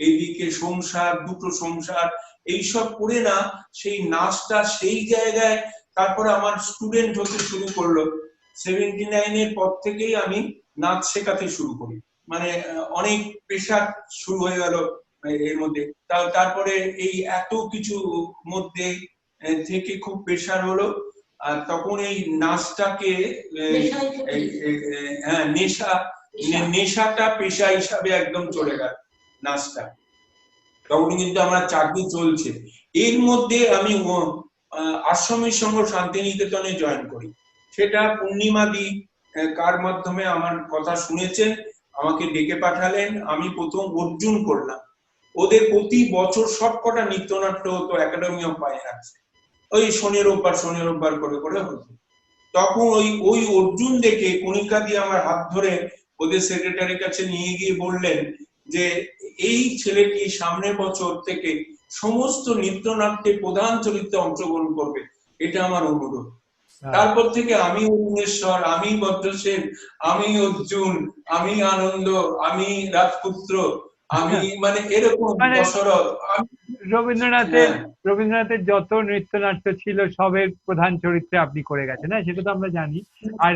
এইদিকে সংসার, দুটো সংসার, এইসব করে না সেই নাচটা সেই জায়গায় তারপরে আমার স্টুডেন্ট হতে শুরু করলো। 79-এর পর থেকেই আমি নাচ শেখাতে শুরু করি, মানে অনেক প্রেশার শুরু হয়ে গেল এর মধ্যে। তারপরে এই এত কিছু মধ্যে থেকে খুব প্রেশার হলো, আর তখন এই নাচটাকে নেশাটা পেশা হিসাবে একদম চলে গেল নাচটা। তখন কিন্তু আমার চাকরি চলছে, এর মধ্যে আমি আশ্রমের সঙ্গ শান্তিনিকেতনে জয়েন করি। সেটা পূর্ণিমা দি কার মাধ্যমে আমার কথা শুনেছেন, আমাকে ডেকে পাঠালেন, আমি প্রথম অর্জুন করলাম। ওদের প্রতি বছর সবকটা নৃত্যনাট্য হতো একাডেমি অফ ফাইন আর্টস, ওই শনি রোববার করে করে হতো। তখন ওই অর্জুন দেখে কণিকা দিয়ে আমার হাত ধরে ওদের সেক্রেটারির কাছে নিয়ে গিয়ে বললেন যে এই ছেলেটি সামনের বছর থেকে সমস্ত নৃত্যনাট্যে প্রধান চরিত্রে অংশগ্রহণ করবে, এটা আমার অনুরোধ। তারপর থেকে আমি অরুণেশ্বর, আমি ভদ্রসেন, আমি অর্জুন, আমি আনন্দ, আমি রাজপুত্র, আমি মানে এরকম দশরথ। রবীন্দ্রনাথের যত নৃত্যনাট্য ছিল সবের প্রধান চরিত্রে আপনি করে গেছেন, না সেটা তো আমরা জানি। আর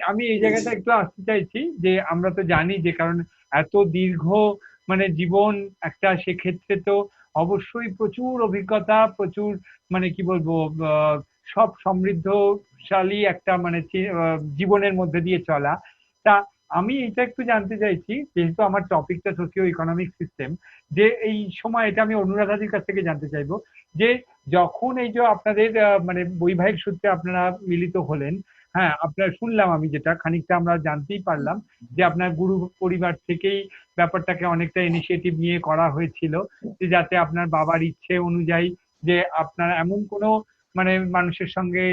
আমি এই জায়গাটা একটু আসতে চাইছি যে আমরা তো জানি যে কারণ এত দীর্ঘ মানে জীবন একটা, সেক্ষেত্রে তো অবশ্যই প্রচুর অভিজ্ঞতা, প্রচুর মানে কি বলবো সব সমৃদ্ধশালী একটা মানে জীবনের মধ্যে দিয়ে চলা। তা আমি এটা একটু জানতে চাইছি, যেহেতু আমার টপিকটা সোশিও ইকোনমিক সিস্টেম, যে এই সময় এটা আমি অনুরাধাদির কাছ থেকে জানতে চাইবো যে যখন এই যে আপনাদের মানে বৈবাহিক সূত্রে আপনারা মিলিত হলেন, হ্যাঁ আপনার শুনলাম আমি যেটা খানিকটা আমরা জানতেই পারলাম যে আপনার গুরু পরিবার থেকেই ব্যাপারটাকে অনেকটা ইনিশিয়েটিভ নিয়ে করা হয়েছিল, যে যাতে আপনার বাবার ইচ্ছে অনুযায়ী যে আপনার এমন কোনো মানে মানুষের সঙ্গে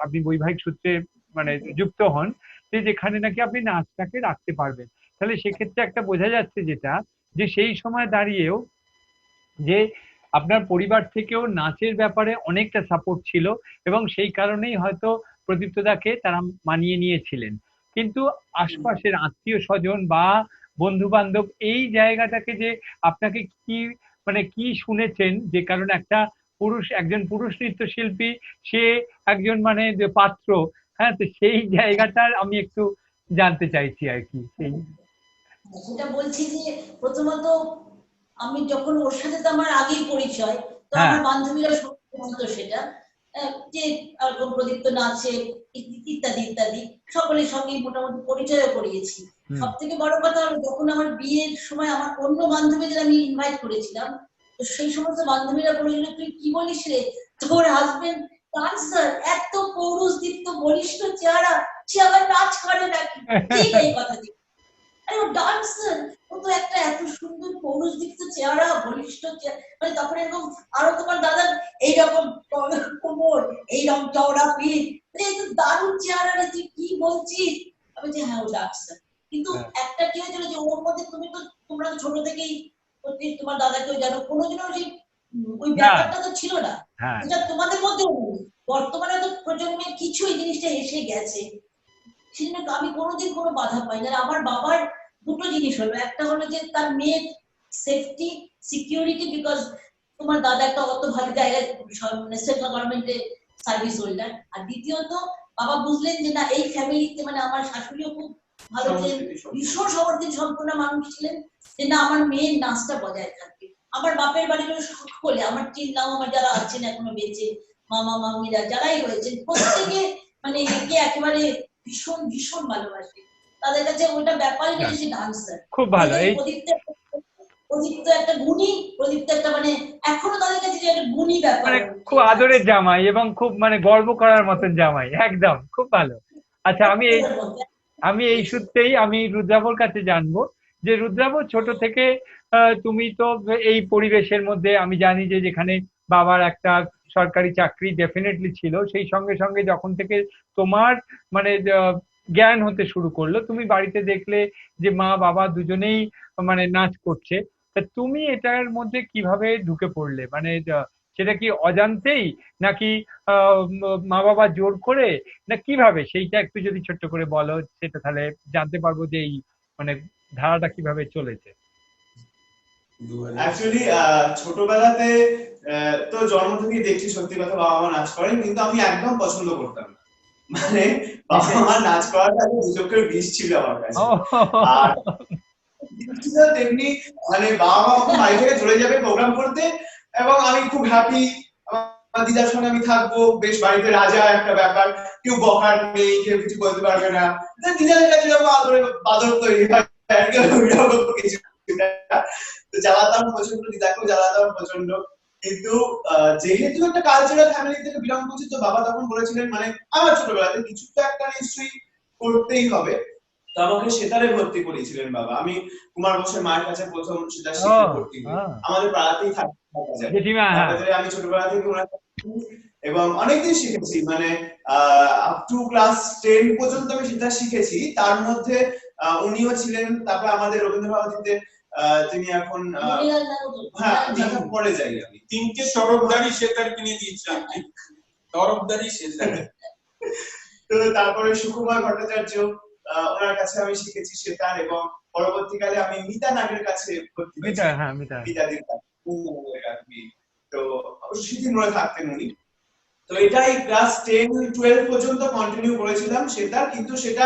আপনি বৈবাহিক সূত্রে মানে যুক্ত হন যে যেখানে নাকি আপনি নাচটাকে রাখতে পারবেন। তাহলে সেক্ষেত্রে একটা বোঝা যাচ্ছে যেটা, যে সেই সময় দাঁড়িয়েও যে আপনার পরিবার থেকেও নাচের ব্যাপারে অনেকটা সাপোর্ট ছিল, এবং সেই কারণেই হয়তো প্রদীপ্তদাকে তারা মানিয়ে নিয়েছিলেন। কিন্তু আশপাশের আত্মীয় স্বজন বা বন্ধু বান্ধব এই জায়গাটাকে যে আপনাকে কি মানে কি শুনেছেন, যে কারণে একজন পুরুষ নৃত্যশিল্পী, সে একজন মানে যে পাত্র, হ্যাঁ, তো সেই জায়গাটার আমি একটু জানতে চাইছি আর কি। সেটা বলছি যে প্রথমত আমি যখন ওর সাথে তো আমার আগেই পরিচয়, তো আমার বান্ধবীরা জানতো সেটা, যে এরকম প্রদীপ্ত নাচে ইত্যাদি ইত্যাদি, সকলের সঙ্গে মোটামুটি পরিচয় করিয়েছি। সব থেকে বড় কথা হলো যখন আমার বিয়ের সময় আমার অন্য বান্ধবীদের আমি ইনভাইট করেছিলাম, তো সেই সমস্ত বান্ধবীরা বলেছিল তুই কি বলিস রে, তোর হাজবেন্ড ডান্সার, এত পৌরুষদীপ্ত বলিষ্ঠ চেহারা, সে আবার নাচ করে নাকি? ঠিক এই কথা দিয়ে ডান্সার, ও তো একটা এত সুন্দর পৌরুষদীপ্ত চেহারা, বলিষ্ঠ মানে তখন এরকম, আরো তোমার দাদা এইরকম কোমর, এইরকম চওড়া পিঠ, এই তো দারুণ চেহারা রে, তুই কি বলছিস? আমি যে হ্যাঁ ও ডান্সার। কিন্তু একটা কি হয়েছিল যে ওর মধ্যে তোমরা তো ছোট থেকেই তোমার দাদাকেও জানো, কোনোদিনও যে ওই ব্যাপারটা তো ছিল না, এটা তোমাদের মধ্যেও নেই। বর্তমানে তো প্রজন্মের কিছু এই জিনিসটা এসে গেছে, সেজন্য আমি কোনোদিন কোনো বাধা পাই না। আমার বাবার দুটো জিনিস হলো, একটা হলো যে তার মেয়ের সেফটি সিকিউরিটি, বিকজ তোমার দাদা একটা অত ভালো জায়গায় সেন্ট্রাল গভর্নমেন্টে সার্ভিস হোল্ডার, আর দ্বিতীয়ত বাবা বুঝলেন যে না এই ফ্যামিলিতে মানে আমার শাশুড়িও খুব ভালো ছিলেন, ভীষণ সমর্থন সম্পন্ন মানুষ ছিলেন, যে না আমার মেয়ের নাচটা বজায় থাকবে। আমার বাপের বাড়ির সকলে, আমার চিন্তাও আমার যারা আছেন এখনো বেঁচে, মামা মামিরা যারাই রয়েছেন, প্রত্যেকে মানে একে একেবারে ভীষণ ভীষণ ভালোবাসে। তাদের কাছে ওটা ব্যাপারই নেই যে ডান্সার। খুব ভালো। এই প্রদীপ্ত একটা গুণী, প্রদীপ্ত একটা মানে এখনো তাদের কাছে যে একটা গুণী ব্যাপার, মানে খুব আদরের জামাই এবং খুব মানে গর্ব করার মতন জামাই, একদম খুব ভালো। আচ্ছা, আমি এই সূত্রেই আমি রুদ্রাবর কাছে জানবো যে রুদ্রাব, ছোট থেকে তুমি তো এই পরিবেশের মধ্যে, আমি জানি যে যেখানে বাবার একটা সরকারি চাকরি ডেফিনেটলি ছিল, সেই সঙ্গে সঙ্গে যখন থেকে তোমার মানে জ্ঞান হতে শুরু করলো, তুমি বাড়িতে দেখলে যে মা বাবা দুজনেই মানে নাচ করছে, তা তুমি এটার মধ্যে কিভাবে ঢুকে পড়লে? মানে সেটা কি অজান্তেই, নাকি মা বাবা জোর করে, না কিভাবে, সেইটা একটু যদি ছোট্ট করে বলো, সেটা তাহলে জানতে পারবো যে এই মানে ধারাটা কিভাবে চলেছে। অ্যাকচুয়ালি ছোটবেলাতে তো জন্ম থেকেই দেখছি, সত্যি কথা, বাবা মা নাচ করেন, কিন্তু আমি একদম পছন্দ করতাম না। মানে বাবা মা নাচ করাটা দু চোখের বিষ ছিল আমার কাছে। আর তেমনি মানে বাবা মা বাড়ি থেকে চলে যাবে প্রোগ্রাম করতে, এবং আমি খুব হ্যাপি, আমার দিদার সঙ্গে আমি থাকবো, বেশ বাড়িতে রাজা একটা ব্যাপার, কেউ বকার নেই, কেউ কিছু বলতে পারবে না, দিদাদের কাছে যাবো আদরে বাদর তৈরি হয়, কিছু জ্বালাতাম প্রচন্ড, দিদাকেও জ্বালাতাম প্রচন্ড। কিন্তু যেহেতু একটা কালচারাল ফ্যামিলি থেকে বিলং করছি, তো বাবা তখন বলেছিলেন মানে আমার ছোটবেলাতে কিছু তো একটা নিশ্চয়ই করতেই হবে, তো আমাকে সেতারে ভর্তি করেছিলেন বাবা। আমি কুমার বোসের মায়ের কাছে প্রথম সেতার শিখতে ভর্তি হই, আমাদের পাড়াতেই থাকে। আমি ছোটবেলা থেকে ওনার, এবং অনেকদিন শিখেছি, মানে আপ টু ক্লাস 10 পর্যন্ত আমি সেতার শিখেছি। তার মধ্যে উনিও ছিলেন। তারপরে আমাদের রবীন্দ্রভারতীতে তিনি এখন পরে যাই আমি 3টে তরফদারি সেতার কিনে দিয়েছিলাম, তরফদারি সেতার। তো তারপরে সুকুমার ভট্টাচার্য, ওনার কাছে আমি শিখেছি সেতার, এবং পরবর্তীকালে আমি মিতা নাগের কাছে ভর্তি হয়েছি। তো অবশ্যই মনে থাকতেন উনি। তো এটাই ক্লাস 10-12 পর্যন্ত কন্টিনিউ করেছিলাম সেটার, কিন্তু সেটা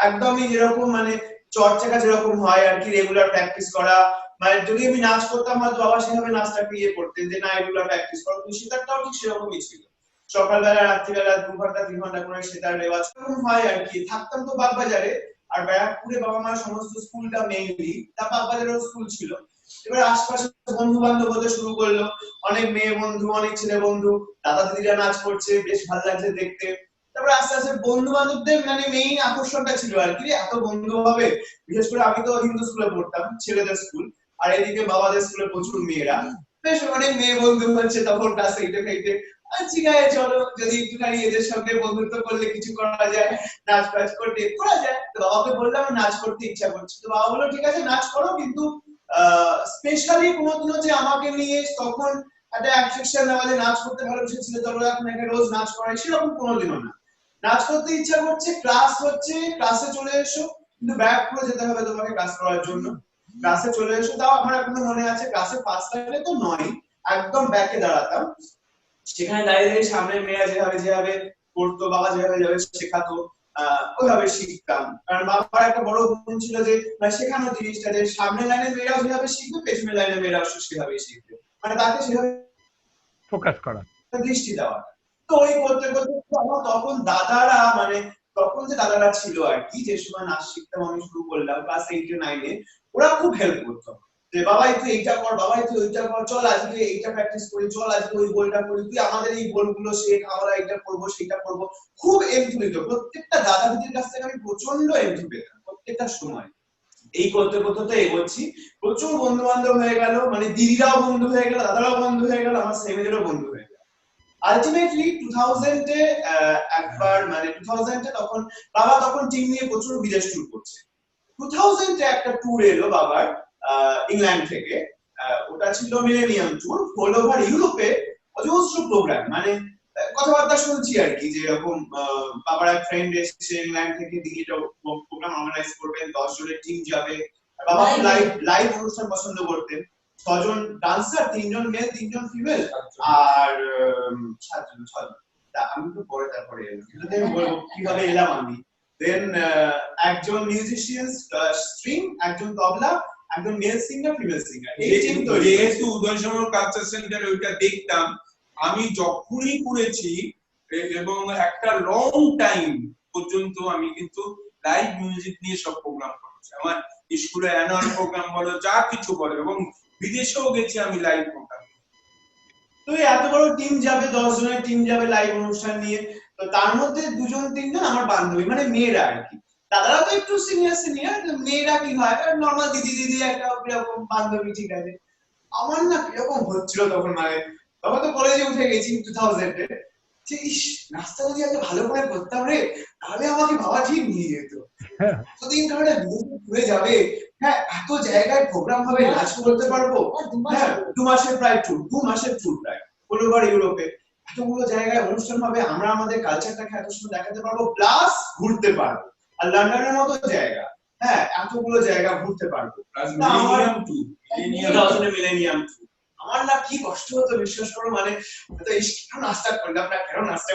একদমই যেরকম মানে চর্চাটা যেরকম হয় আর কি, রেগুলার প্র্যাকটিস করা, মানে যদি আমি নাচ করতাম হয়তো বাবা সেভাবে নাচটাকে ইয়ে করতেন যে না রেগুলার প্র্যাকটিস করো, কিন্তু সেটারটাও ঠিক সেরকমই ছিল। সকালবেলা রাত্রিবেলা 2 ঘন্টা 3 ঘন্টা করে সেটার রেওয়াজ হয় আর কি। থাকতাম তো বাগবাজারে, আর ব্যারাকপুরে বাবা মার সমস্ত স্কুলটা মেইনলি, তা বাগবাজারেও স্কুল ছিল। এবার আশপাশে বন্ধু বান্ধব হতে শুরু করলো, অনেক মেয়ে বন্ধু, অনেক ছেলে বন্ধু, দাদা দিদিরা নাচ করছে, বেশ ভালো লাগছে দেখতে। তারপরে আস্তে আস্তে বন্ধু বান্ধবদের মানে মেইন আকর্ষণটা ছিল আর কি, এত বন্ধু হবে। বিশেষ করে আমি তো হিন্দু স্কুলে পড়তাম, ছেলেদের স্কুল, আর এদিকে বাবাদের স্কুলে প্রচুর মেয়েরা, বেশ অনেক মেয়ে বন্ধু হচ্ছে তখন ক্লাস 8-এ। ঠিক আছে চলো, যদি একটুখানি এদের সঙ্গে বন্ধুত্ব করলে কিছু করা যায়, নাচ টাচ করতে করা যায়। তো বাবাকে বললাম নাচ করতে ইচ্ছা করছে, তো বাবা বললো ঠিক আছে নাচ করো, কিন্তু স্পেশালি কোনোদিনও যে আমাকে নিয়ে তখন একটা অ্যাট্রাকশন নেওয়া যে নাচ করতে ভালোবেসেছিল চলো এখন একে রোজ নাচ করাই, সেরকম কোনোদিনও না। নাচ করতে ইচ্ছা করছে, ক্লাস হচ্ছে, ক্লাসে চলে এসো, কিন্তু ব্যাক করে যেতে হবে তোমাকে ক্লাস করার জন্য। ক্লাসে চলে এসো, তাও আমার এখনো মনে আছে ক্লাসে ফার্স্ট লাইনে তো নয়, একদম ব্যাকে দাঁড়াতাম। সেখানে দাঁড়িয়ে সামনে মেয়েরা যেভাবে করতো, বাবা যেভাবে শেখাতো, ওইভাবে শিখতাম। কারণ বাবার একটা বড় গুণ ছিল যে শেখানো জিনিসটা, যে সামনে লাইনে মেয়েরাও যেভাবে শিখবে, পেছনের লাইনে মেয়েরাও সেভাবে শিখবে, মানে তাকে সেভাবে ফোকাস করা, দৃষ্টি দেওয়া। তো ওই করতে করতে তখন দাদারা, মানে তখন যে দাদারা ছিল আর কি, যে সময় নাচ শিখতাম আমি শুরু করলাম ক্লাস 8-9-এ, ওরা খুব হেল্প করতো যে বাবা তুই এইটা কর, বাবা তুই ওইটা কর, চল আজকে এইটা প্র্যাকটিস করি, চল আজকে ওই বলটা করি, তুই আমাদের এই বলগুলো শেখ, আমরা এটা করবো সেটা করবো। খুব এন্থু দিত প্রত্যেকটা দাদা দিদির কাছ থেকে, আমি প্রচন্ড এন্থু পেতাম প্রত্যেকটা সময়। এই করতে করতে তো এগোচ্ছি, প্রচুর বন্ধু বান্ধব হয়ে গেল, মানে দিদিরাও বন্ধু হয়ে গেল, দাদারাও বন্ধু হয়ে গেল, আমার সেমিনারও বন্ধু হয়ে গেল। আলটিমেটলি 2000-এ একবার, মানে 2000-এ তখন বাবা তখন টিম নিয়ে প্রচুর বিদেশ ট্যুর করছে। 2000-এ একটা ট্যুর এলো বাবার ইংল্যান্ড থেকে, ওটা ছিল মিলেনিয়াম ট্যুর, অল ওভার ইউরোপে অজস্র প্রোগ্রাম, মানে কথাবার্তা শুনছি আর কি, যে এরকম বাবার এক ফ্রেন্ড এসেছে ইংল্যান্ড থেকে, দিল্লিতে প্রোগ্রাম অর্গানাইজ করবেন, 10 জনের টিম যাবে। বাবা লাইভ অনুষ্ঠান পছন্দ করতেন। 6 জন ডান্সার, 3 জন মেল 3 জন ফিমেল, আর 7 জন 6 জন। আমি তো পরে তারপরে আমি বলবো কিভাবে এলাম আমি। দেন একজন মিউজিশিয়ান স্ট্রিং, একজন তবলা, একদম মেল সিঙ্গার ফিমেল সিঙ্গার এই টিম তৈরি। যেহেতু উদয় সমর কালচার সেন্টারে ওইটা দেখতাম, আমি যখনই করেছি এবং একটা লং টাইম পর্যন্ত আমি কিন্তু লাইভ মিউজিক নিয়ে সব প্রোগ্রাম করেছি। আমার স্কুলে অ্যানুয়াল প্রোগ্রাম বলো, যা কিছু বলো, এবং বিদেশেও গেছি আমি লাইভ প্রোগ্রাম। তো এত বড় টিম যাবে, 10 জনের টিম যাবে লাইভ অনুষ্ঠান নিয়ে, তো তার মধ্যে 2-3 জন আমার বান্ধবী, মানে মেয়েরা আর কি। দাদারা তো একটু সিনিয়র, মেয়েরা কি হয় নর্মাল দিদি দিদি একটা এরকম বান্ধবী, ঠিক আছে। আমার না কিরকম হচ্ছিল তখন, মানে তখন তো কলেজে উঠে গেছি 2000-এ, যে ইস নাচটা যদি আগে ভালো করে করতাম রে, তাহলে আমাকে বাবা ঠিক নিয়ে যেত। কতদিন ধরে ঘুরে যাবে, হ্যাঁ এত জায়গায় প্রোগ্রাম হবে, নাচ করতে পারবো, হ্যাঁ 2 মাসের প্রায় ট্যুর, 2 মাসের ট্যুর প্রায় অল ওভার ইউরোপে, এতগুলো জায়গায় অনুষ্ঠান হবে, আমরা আমাদের কালচারটাকে এত সুন্দর দেখাতে পারবো, প্লাস ঘুরতে পারবো। আর লন্ডনের মতো জায়গা, হ্যাঁ এতগুলো জায়গা ঘুরতে পারবো, মিলেনিয়াম টু। আমার না কি কষ্ট হতো বিশ্বাস করো, মানে কেন নাচটা করলাম না, কেন নাচটা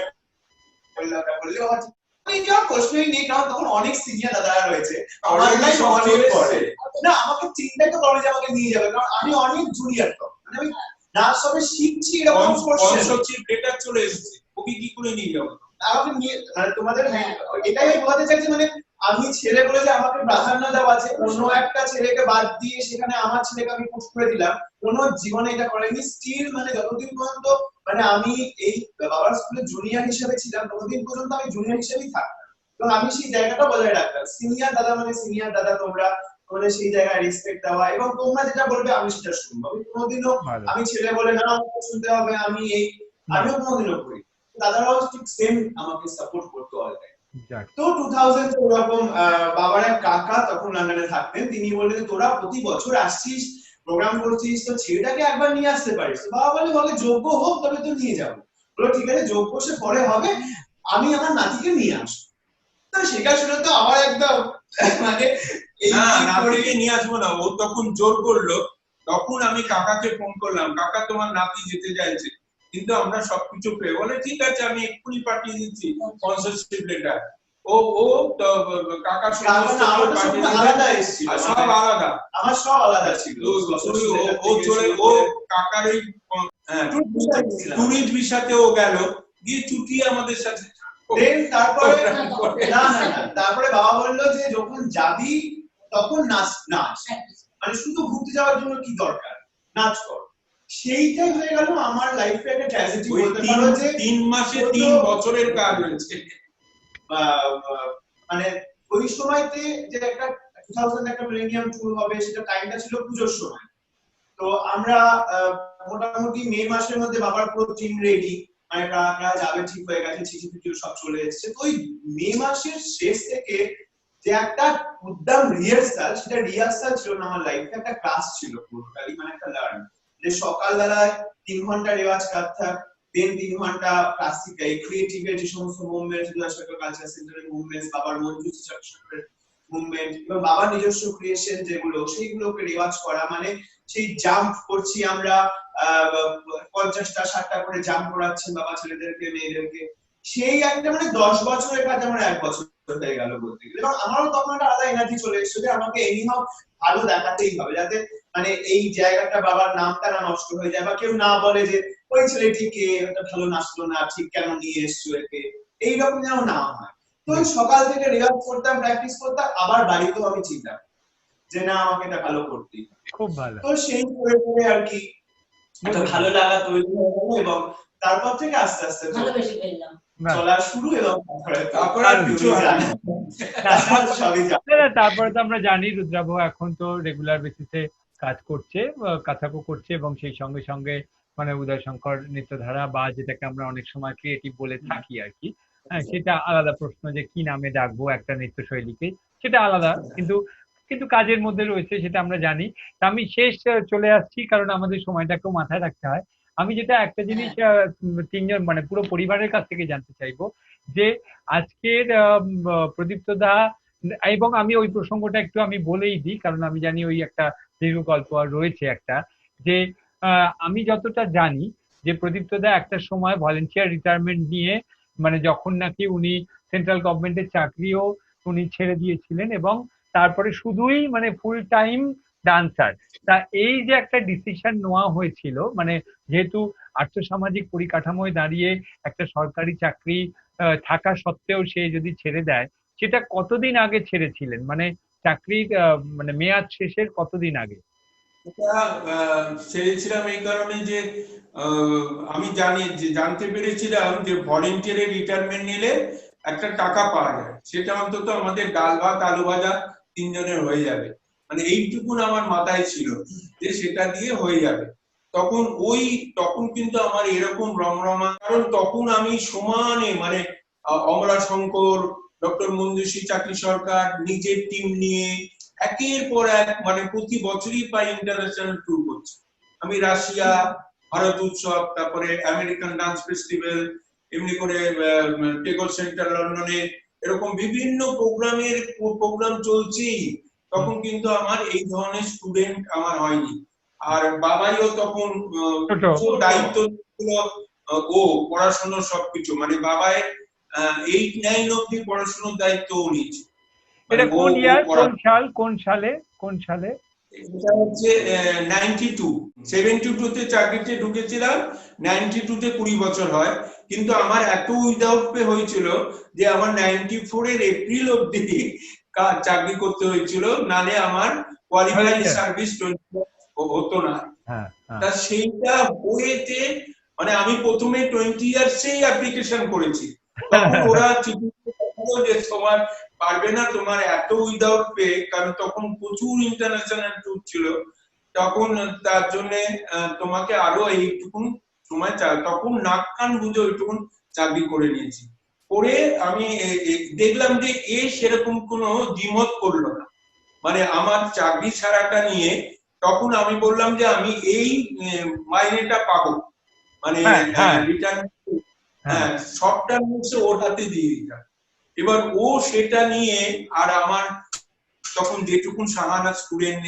করলাম না, বললে আমি যখন প্রশ্নই নেই, কারণ তখন অনেক সিনিয়র দাদারা রয়েছে, না আমাকে চিন্তাই তো করে যে আমাকে নিয়ে যাবে, কারণ আমি অনেক জুনিয়র, তো মানে আমি নাচ সবে শিখছি, এরকম বেটার চলে এসেছে, ওকে কি করে নিয়ে যাবো আমাকে নিয়ে, মানে তোমাদের এটাই আমি বলতে চাইছি, মানে আমি ছেলে বলে যে আমাকে প্রাধান্য দেওয়া আছে, অন্য একটা ছেলেকে বাদ দিয়ে সেখানে আমার ছেলেকে আমি পুশ করে দিলাম, কোনো জীবনে এটা করেনি। স্টিল মানে যতদিন পর্যন্ত মানে আমি এই বাবার স্কুলে জুনিয়র হিসেবে ছিলাম, ততদিন পর্যন্ত আমি জুনিয়র হিসেবেই থাকতাম, এবং আমি সেই জায়গাটা বজায় রাখতাম। সিনিয়র দাদা মানে সিনিয়র দাদা, তোমরা তোমাদের সেই জায়গায় রেসপেক্ট দেওয়া, এবং তোমরা যেটা বলবে আমি সেটা শুনবো। আমি কোনোদিনও আমি ছেলে বলে না আমাকে শুনতে হবে, আমি এই আমিও কোনোদিনও করি, দাদারাও ঠিক সেম আমাকে সাপোর্ট করতো অল টাইম। তো 2000 ওরকম বাবার এক কাকা তখন লন্ডনে থাকতেন, তিনি বললেন তোরা প্রতি বছর আসছিস, প্রোগ্রাম করছিস, তো ছেলেটাকে একবার নিয়ে আসতে পারিস। তো বাবা বলে যোগ্য হোক তবে তো নিয়ে যাবো। বলো ঠিক আছে, যোগ্য সে পরে হবে, আমি আমার নাতিকে নিয়ে আসবো। তো সেটা শুনে তো আমার একদম মানে নাতিকে নিয়ে আসবো না, ও তখন জোর করলো। তখন আমি কাকাকে ফোন করলাম, কাকা তোমার নাতি যেতে চাইছে, কিন্তু আমরা সবকিছু পেয়ে, বলে ঠিক আছে আমি এক্ষুনি পাঠিয়ে দিচ্ছি স্পন্সরশিপ লেটার। ও কাকার আলাদা এসেছিল, সব আলাদা, আমার সব আলাদা ছিল। ও চলে, ও কাকার ওই ট্যুরিস্ট ভিসাতে ও গেল, গিয়ে চুটিয়ে আমাদের সাথে। তারপরে বাবা বললো যে যখন যাবি তখন নাচ, মানে শুধু ঘুরতে যাওয়ার জন্য কি দরকার, নাচ কর। সেইটাই হয়ে গেল আমার লাইফে একটা ট্র্যাজেডি বলতে পারো, যে 3 মাসে 3 বছরের কাজ হয়েছে। মানে ওই সময়তে যে একটা 2000 একটা মিলেনিয়াম ট্যুর হবে, সেটা টাইমটা ছিল পূজোর সময়। তো আমরা মোটামুটি মে মাসের মধ্যে বাবার পুরো টিম রেডি, মানে কারা যাবে ঠিক হয়ে গেছে, চিঠি ফিটিও সব চলে এসেছে। তো ওই মে মাসের শেষ থেকে যে একটা উদ্যম রিহার্সাল, সেটা রিহার্সাল ছিল না আমার লাইফে, একটা ক্লাস ছিল পুরোটাই, মানে একটা লার্ন, যে সকালবেলায় 3 ঘন্টা রেওয়াজ কাটতাম, দেন 3 ঘন্টা ক্লাসিক্যাল ক্রিয়েটিভের যে সমস্ত মুভমেন্ট, কালচার সেন্টারের মুভমেন্ট, বাবার মঞ্জুস চক্রের মুভমেন্ট, এবং বাবার নিজস্ব ক্রিয়েশন যেগুলো, সেইগুলোকে রেওয়াজ করা। মানে সেই জাম্প করছি আমরা, 50টা 60টা করে জাম্প করাচ্ছেন বাবা ছেলেদেরকে মেয়েদেরকে, সেই একটা মানে 10 বছরের কাজ আমার 1 বছর হয়ে গেল বলতে গেলে। এবং আমারও তখন একটা আলাদা এনার্জি চলে এসেছে যে আমাকে এনিহাও ভালো দেখাতেই হবে, যাতে মানে এই জায়গাটা বাবার নামটা না নষ্ট হয়ে যায়, বা কেউ না বলে যে ওই ছেলেটিকে একটা ভালো নাচলো না, ঠিক কেন নিয়ে এসছো একে, এইরকম যেন না হয়। তো সকাল থেকে রেওয়াজ করতাম, প্র্যাকটিস করতাম, আবার বাড়িতেও আমি চিন্তা যে না আমাকে এটা ভালো করতেই হবে। খুব ভালো। তো সেই করে করে আর কি একটা ভালো লাগা তৈরি হয়ে গেল, এবং তারপর থেকে আস্তে আস্তে ভালোবেসে ফেললাম চলা শুরু, এবং তারপরে আর কিছু জানি তারপরে তো আমরা জানি রুদ্রাভ এখন তো রেগুলার বেসিসে কাজ করছে, কাথাকো করছে, এবং সেই সঙ্গে সঙ্গে মানে উদয়শঙ্কর নৃত্যধারা, বা যেটাকে আমরা অনেক সময় ক্রিয়েটিভ বলে থাকি আর কি, হ্যাঁ সেটা আলাদা প্রশ্ন যে কি নামে ডাকবো একটা নৃত্যশৈলীকে, সেটা আলাদা, কিন্তু কিন্তু কাজের মধ্যে রয়েছে, সেটা আমরা জানি। তা আমি শেষ চলে আসছি, কারণ আমাদের সময়টাকেও মাথায় রাখতে হয়। আমি যেটা একটা জিনিস 3 জন মানে পুরো পরিবারের কাছ থেকে জানতে চাইবো, যে আজকের প্রদীপ্ত দা, এবং আমি ওই প্রসঙ্গটা একটু আমি বলেই দিই, কারণ আমি জানি ওই একটা দীর্ঘ গল্প আর রয়েছে একটা, যে আমি যতটা জানি যে প্রদীপ্ত দা একটা সময় ভলেন্টিয়ার রিটায়ারমেন্ট নিয়ে, মানে যখন নাকি উনি সেন্ট্রাল গভর্নমেন্টের চাকরিও উনি ছেড়ে দিয়েছিলেন, এবং তারপরে শুধুই মানে ফুল টাইম ডান্সার। তা এই যে একটা ডিসিশন নেওয়া হয়েছিল, মানে যেহেতু আর্থসামাজিক পরিকাঠামোয় দাঁড়িয়ে একটা সরকারি চাকরি থাকা সত্ত্বেও সে যদি ছেড়ে দেয়, সেটা কতদিন আগে ছেড়েছিলেন? মানে চাকরির মানে মেয়াদ শেষের কতদিন আগে? এটা ছেড়েছিলাম এই কারণে যে আমি জানতে পেরেছিলাম যে ভলেন্টিয়ারি রিটায়ারমেন্ট নিলে একটা টাকা পাওয়া যায়, সেটা অন্তত আমাদের ডাল ভাত আলু ভাজা তিনজনের হয়ে যাবে, মানে এইটুকুন আমার মাথায় ছিল যে সেটা দিয়ে হয়ে যাবে। তখন কিন্তু আমার এরকম রমরমা, কারণ তখন আমি সমানে মানে অমলা শঙ্কর, ডক্টর মঞ্জুশ্রী চাকরি সরকার নিজের টিম নিয়ে একের পর এক মানে প্রতি বছরই প্রায় ইন্টারন্যাশনাল ট্যুর করছি। আমি রাশিয়া, ভারত উৎসব, তারপরে আমেরিকান ডান্স ফেস্টিভ্যাল, এমনি করে টেগর সেন্টার লন্ডনে, এরকম বিভিন্ন প্রোগ্রাম চলছেই। তখন কিন্তু আমার এই ধরনের স্টুডেন্ট আমার হয়নি। আর বাবাইও তখন দায়িত্ব ছিল, ও পড়াশোনার সবকিছু, মানে বাবাই 8-9 অব্দি পড়াশোনার দায়িত্ব ও নিয়েছে। এটা কোন ইয়ার, কোন সালে? এটা হচ্ছে 92, 72 তে চাকরিতে ঢুকেছিলাম, 92 তে 20 বছর হয়। কিন্তু আমার এত উইদাউট পে হয়েছিল যে আমার 94 এর এপ্রিল অব্দি চাকরি করতে হয়েছিল, নালে আমার কোয়ালিফাইড সার্ভিস হতো না। তা সেইটা হয়েছে, মানে আমি প্রথমে 20 ইয়ার্সেই অ্যাপ্লিকেশন করেছি, তখন ওরা যে তোমার পারবে না, তোমার এত উইদাউট পে, কারণ তখন প্রচুর ইন্টারন্যাশনাল ট্যুর ছিল, তখন তার জন্য তোমাকে আরো এইটুকুন সময় চাই, তখন নাক কান বুঝে ওইটুকুন চাকরি করে নিয়েছি। করে আমি দেখলাম যে সেরকম কোনো দ্বিমত করলো না, মানে আমার চাকরি ছাড়াটা নিয়ে। তখন আমি বললাম যে আমি এই মাইনেটা পাবো, মানে রিটার্ন, সবটা হচ্ছে ওর হাতে দিয়ে দিতাম। এবার ও সেটা নিয়ে, আর আমার তখন যেটুকুন সাহানা স্টুডেন্ট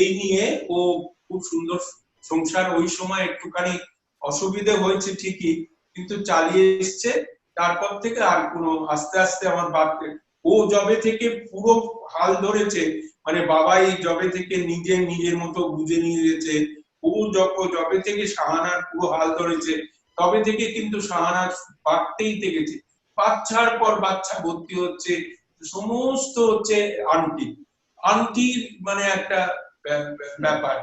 এই নিয়ে ও খুব সুন্দর সংসার, ওই সময় একটুখানি অসুবিধে হয়েছে ঠিকই, কিন্তু চালিয়ে এসছে। তারপর থেকে আর কোনো, আস্তে আস্তে আমার বাপকে, ও জবে থেকে পুরো হাল ধরেছে, মানে বাবাই জবে থেকে নিজের মতো বুঝে নিয়ে গেছে, ও জবে থেকে সাহানার পুরো হাল ধরেছে, তবে থেকে কিন্তু সাহানা বাড়তেই থেকেছে। বাচ্চার পর বাচ্চা ভর্তি হচ্ছে, সমস্ত হচ্ছে আন্টির মানে একটা ব্যাপার।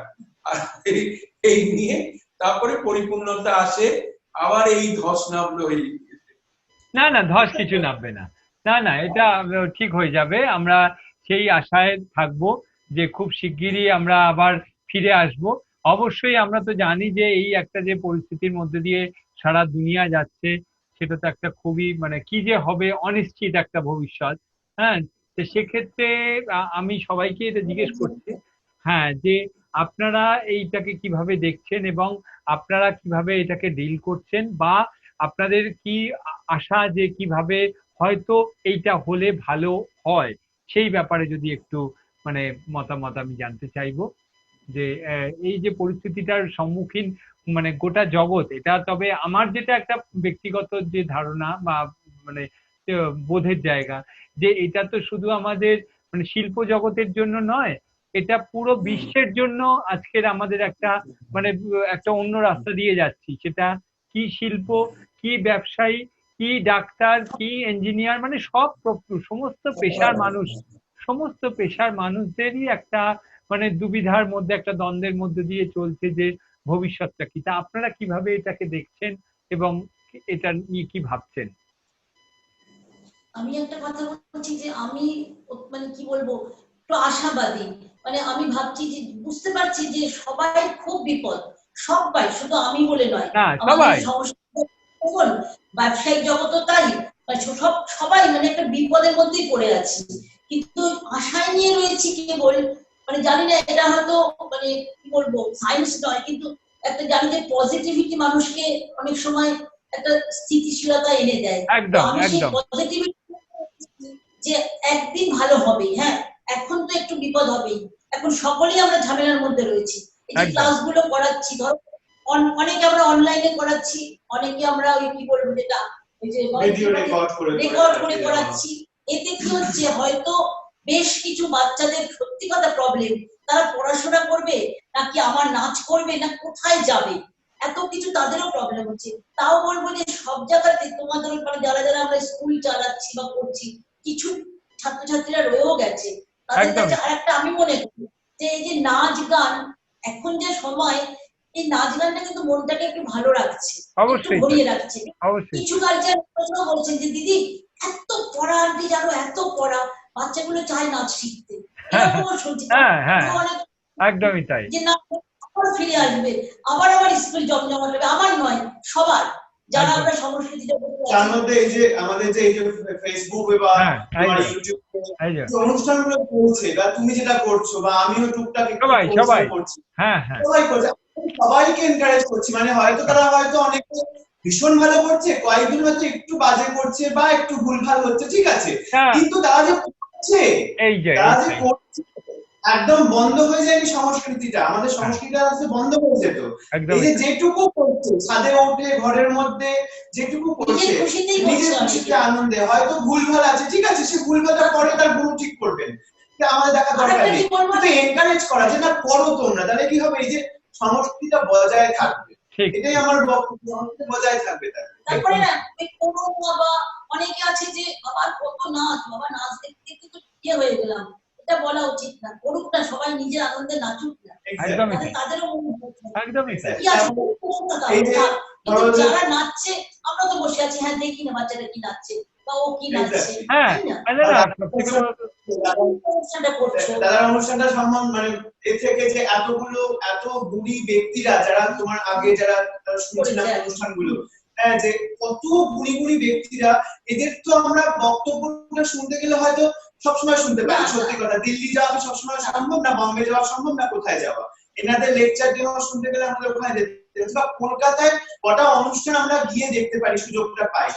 এই নিয়ে তারপরে পরিপূর্ণতা আসে, আবার এই ধস নামলো। না ধস কিছু নামবে না, না এটা ঠিক হয়ে যাবে। আমরা সেই আশায় থাকবো যে খুব শিগগিরই আমরা আবার ফিরে আসব। অবশ্যই আমরা তো জানি যে এই একটা যে পরিস্থিতির মধ্যে দিয়ে সারা দুনিয়া যাচ্ছে, সেটা তো একটা খুবই মানে কি যে হবে অনিশ্চিত একটা ভবিষ্যৎ। হ্যাঁ, তো সেক্ষেত্রে আমি সবাইকে এটা জিজ্ঞেস করছি, হ্যাঁ, যে আপনারা এইটাকে কিভাবে দেখছেন এবং আপনারা কিভাবে এটাকে ডিল করছেন, বা আপনাদের কি আশা যে কিভাবে হয়তো এইটা হলে ভালো হয়, সেই ব্যাপারে যদি একটু মানে মতামত আমি জানতে চাইবো। যে এই যে পরিস্থিতিটার সম্মুখীন মানে গোটা জগৎ, এটা তবে আমার যেটা একটা ব্যক্তিগত যে ধারণা বা মানে বোধের জায়গা, যে এটা তো শুধু আমাদের মানে শিল্প জগতের জন্য নয়, এটা পুরো বিশ্বের জন্য আজকের আমাদের একটা মানে একটা অন্য রাস্তা দিয়ে যাচ্ছি। সেটা কি শিল্প, কি ব্যবসায়ী, কি ডাক্তার, কি ইঞ্জিনিয়ার, মানে সমস্ত পেশার মানুষদেরই একটা মানে দুবিধার মধ্যে, একটা দ্বন্দ্বের মধ্যে দিয়ে চলছে যে ভবিষ্যৎটা কি। তা আপনারা কিভাবে এটাকে দেখছেন এবং এটা নিয়ে কি ভাবছেন? আমি একটা কথা বলছি যে আমি মানে কি বলবো, একটু আশাবাদী। মানে আমি ভাবছি যে, বুঝতে পারছি যে সবাই খুব বিপদ, সবাই, শুধু আমি বলে নয়, আমাদের সমস্যা, ব্যবসায়িক জগৎও তাই, সবাই মানে একটা বিপদের মধ্যেই পড়ে আছি। কিন্তু আশায় নিয়ে রয়েছি কেবল, মানে জানি না এটা হয়তো মানে কি বলবো সায়েন্স নয়, কিন্তু একটা জানি যে পজিটিভিটি মানুষকে অনেক সময় একটা স্থিতিশীলতা এনে দেয়। আমি সেই পজিটিভিটি যে একদিন ভালো হবে। হ্যাঁ, এখন তো একটু বিপদ হবেই, এখন সকলেই আমরা ঝামেলার মধ্যে রয়েছি। এই যে ক্লাসগুলো করাচ্ছি, ধরো অনেকে আমরা অনলাইনে করাচ্ছি, অনেকে আমরা ওই কি বলবো যেটা ওই যে রেকর্ড করে করাচ্ছি। এতে কি হচ্ছে, হয়তো বেশ কিছু বাচ্চাদের সত্যি কথা প্রবলেম, তারা পড়াশোনা করবে নাকি আমার নাচ করবে না কোথায় যাবে, এত কিছু তাদেরও প্রবলেম হচ্ছে। তাও বলবো যে সব জায়গাতে তোমাদের মানে যারা যারা আমরা স্কুল চালাচ্ছি বা করছি, কিছু ছাত্রছাত্রীরা রয়েও গেছে, তাদের কাছে আরেকটা আমি মনে করি যে এই যে নাচ গান এখন যে সময়, এই নাচ গানটা কিন্তু মনটাকে একটু ভালো রাখছে, একটু ভরিয়ে রাখছে। কিছু কালচার বলছেন যে দিদি এত পড়া আন্টি জানো, এত পড়া, বাচ্চাগুলো চায় নাচ শিখতে, এরকমও শুনছি। একদমই তাই, যে না আবার ফিরে আসবে, আবার আবার স্কুল জমজমাট হবে, আমার নয় সবার, যারা আমরা সংস্কৃতিটা তার মধ্যে এই যে আমাদের যে এই যে ফেসবুক বা ইউটিউব অনুষ্ঠানগুলো চলছে, বা তুমি যেটা করছো বা আমিও টুকটাক সবাই করছি, সবাই করছে, সবাইকে এনকারেজ করছি। মানে হয়তো তারা হয়তো অনেকে ভীষণ ভালো করছে, কয়েকদিন হচ্ছে একটু বাজে করছে বা একটু ভুলভাল হচ্ছে, ঠিক আছে, কিন্তু তারা যে করছে, তারা যে করছে একদম বন্ধ হয়ে যায়নি সংস্কৃতিটা, আমাদের সংস্কৃতিটা আসলে বন্ধ হয়ে যেত। এই যে যেটুকু করছে ছাদে উঠে ঘরের মধ্যে যেটুকু করছে নিজের খুশিতে আনন্দে, হয়তো ভুলভাল আছে, ঠিক আছে, সে ভুলভালটা পরে তার গুরু ঠিক করবেন, আমাদের দেখা দরকার নেই, কিন্তু এনকারেজ করা যে না করো তোমরা, তাহলে কি হবে, এই যে সংস্কৃতিটা বজায় থাকবে, এটাই আমার বক্তব্য, সংস্কৃতি বজায় থাকবে। তারপরে না কোনো বাবা অনেকে আছে যে বাবার কত নাচ, বাবা নাচ দেখতে কিন্তু ইয়ে হয়ে গেলাম, এটা বলা উচিত না, করুক না, সবাই নিজের আনন্দে নাচুক না, তাদেরও যারা নাচছে আমরা তো বসে আছি, হ্যাঁ দেখি না বাচ্চারা কি নাচছে বা ও কি নাচছে, দাদা অনুষ্ঠানটা সম্মান মানে এর থেকে যে এতগুলো এত গুণী ব্যক্তিরা যারা তোমার আগে যারা শুনছিলাম অনুষ্ঠানগুলো, হ্যাঁ, যে কত গুণী গুণী ব্যক্তিরা, এদের তো আমরা বক্তব্যটা শুনতে গেলে হয়তো সবসময় শুনতে পারি, সত্যি কথা, দিল্লি যাওয়া তো সবসময় সম্ভব না, বম্বে যাওয়া সম্ভব না, কোথায় যাওয়া, এনাদের লেকচার দেওয়া শুনতে গেলে আমাদের ওখানে যেতে হবে, বা কলকাতায় কটা অনুষ্ঠান আমরা গিয়ে দেখতে পারি, সুযোগটা পাই।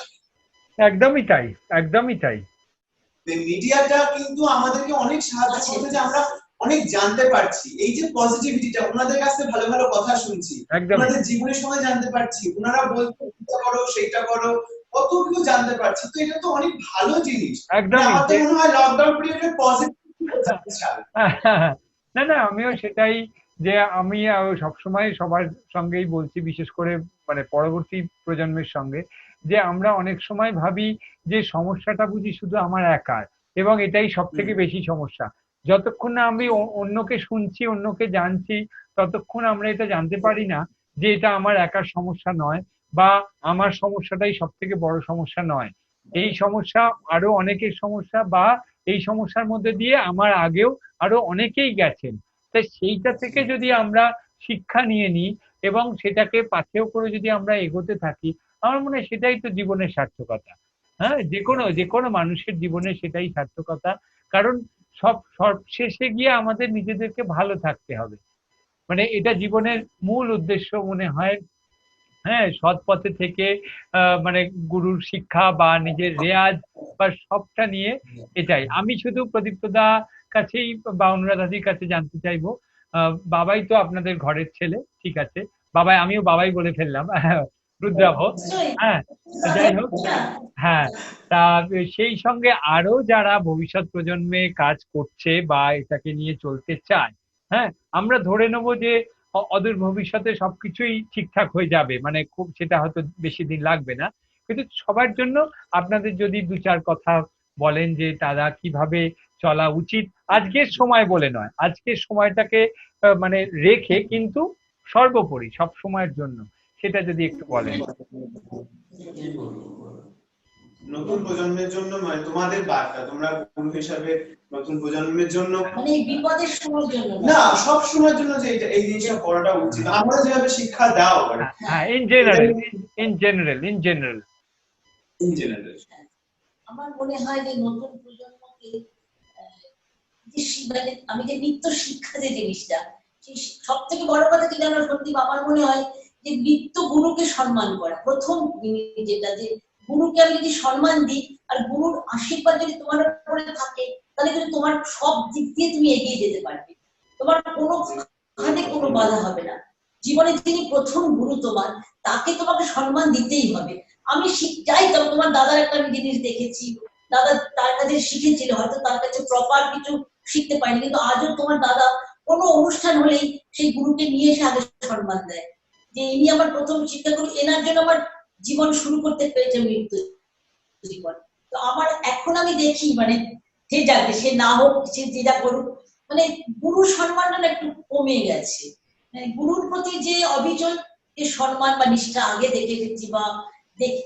একদমই তাই, একদমই তাই। মিডিয়াটা কিন্তু আমাদেরকে অনেক সাহায্য করছে যে আমরা অনেক জানতে পারছি, এই যে পজিটিভিটিটা, ওনাদের কাছে ভালো ভালো কথা শুনছি, ওনাদের জীবনের সময় জানতে পারছি, ওনারা বলতে এটা করো সেইটা করো, কত কিছু জানতে পারছি, তো এটা তো অনেক ভালো জিনিস। আমাদের মনে হয় লকডাউন পিরিয়ডে পজিটিভ। না আমিও সেটাই, যে আমি সবসময় সবার সঙ্গেই বলছি, বিশেষ করে মানে পরবর্তী প্রজন্মের সঙ্গে, যে আমরা অনেক সময় ভাবি যে সমস্যাটা বুঝি শুধু আমার একার, এবং এটাই সব থেকে বেশি সমস্যা। যতক্ষণ না আমি অন্যকে শুনছি, অন্যকে জানছি, ততক্ষণ আমরা এটা জানতে পারি না যে এটা আমার একার সমস্যা নয়, বা আমার সমস্যাটাই সব থেকে বড় সমস্যা নয়। এই সমস্যা আরো অনেকের সমস্যা, বা এই সমস্যার মধ্যে দিয়ে আমার আগেও আরো অনেকেই গেছেন। তাই সেইটা থেকে যদি আমরা শিক্ষা নিয়ে নিই এবং সেটাকে পাথেয় করে যদি আমরা এগোতে থাকি, আমার মনে হয় সেটাই তো জীবনের সার্থকতা। হ্যাঁ, যে কোনো মানুষের জীবনে সেটাই সার্থকতা, কারণ সব শেষে গিয়ে আমাদের নিজেদেরকে ভালো থাকতে হবে, মানে এটা জীবনের মূল উদ্দেশ্য মনে হয়। হ্যাঁ, সৎ পথে থেকে মানে গুরুর শিক্ষা বা নিজের রেয়াজ বা সবটা নিয়ে, এটাই আমি শুধু প্রদীপ্তদা কাছেই বা অনুরাধাদির কাছে জানতে চাইবো, বাবাই তো আপনাদের ঘরের ছেলে, ঠিক আছে, বাবাই, আমিও বাবাই বলে ফেললাম, রুদ্রাভ, হ্যাঁ, যাই হোক, হ্যাঁ, তা সেই সঙ্গে আরো যারা ভবিষ্যৎ প্রজন্মে কাজ করছে বা এটাকে নিয়ে চলতে চায়, হ্যাঁ, আমরা ধরে নেবো যে অদূর ভবিষ্যতে সবকিছুই ঠিকঠাক হয়ে যাবে, মানে খুব সেটা হয়তো বেশি দিন লাগবে না, কিন্তু সবার জন্য আপনাদের যদি দু চার কথা বলেন যে তারা কিভাবে চলা উচিত, আজকের সময় বলে নয়, আজকের সময়টাকে মানে রেখে, কিন্তু সর্বোপরি সব সময়ের জন্য, সেটা যদি একটু বলেন। নতুন প্রজন্মের জন্য মানে তোমাদের বার্তা, তোমরা গুরু হিসাবে নতুন প্রজন্মের জন্য, মানে বিপদের সময়ের জন্য না, সব সময়ের জন্য যে এই জিনিসটা করাটা উচিত, আমরা যেভাবে শিক্ষা দাও, হ্যাঁ, ইন জেনারেল আমার মনে হয় যে নতুন প্রজন্মকে যে আমি যে নিত্য শিক্ষা যে জিনিসটা, সব থেকে বড় কথা কি জানো সন্দীপ, আমার মনে হয় যে নিত্য গুরুকে সম্মান করা প্রথম জিনিস, যেটা যে গুরুকে আমি যদি সম্মান দিই আর গুরুর আশীর্বাদ যদি তোমার উপরে থাকে, তাহলে কিন্তু তোমার সব দিক দিয়ে তুমি এগিয়ে যেতে পারবে, তোমার কোনো বাধা হবে না। জীবনে যিনি প্রথম গুরু তোমার, তাকে তোমাকে সম্মান দিতেই হবে। আমি যাই, তবে তোমার দাদার একটা আমি জিনিস দেখেছি, দাদা তার কাছে শিখেছিল, হয়তো তার কাছে প্রপার কিছু শিখতে পারেনি, কিন্তু আজও তোমার দাদা কোনো অনুষ্ঠান হলেই সেই গুরুকে নিয়ে এসে আগে সম্মান দেয়, যে ইনি আমার প্রথম শিক্ষাগুরু, এনার জন্য আমার জীবন শুরু করতে পেরেছে মৃত্যু জীবন। তো আমার এখন আমি দেখি মানে যে যাকে, সে না হোক সে যে যা করুক, মানে গুরু সম্মানটা না একটু কমে গেছে। মানে গুরুর প্রতি যে অবিচল যে সম্মান বা নিষ্ঠা আগে দেখে এসেছি বা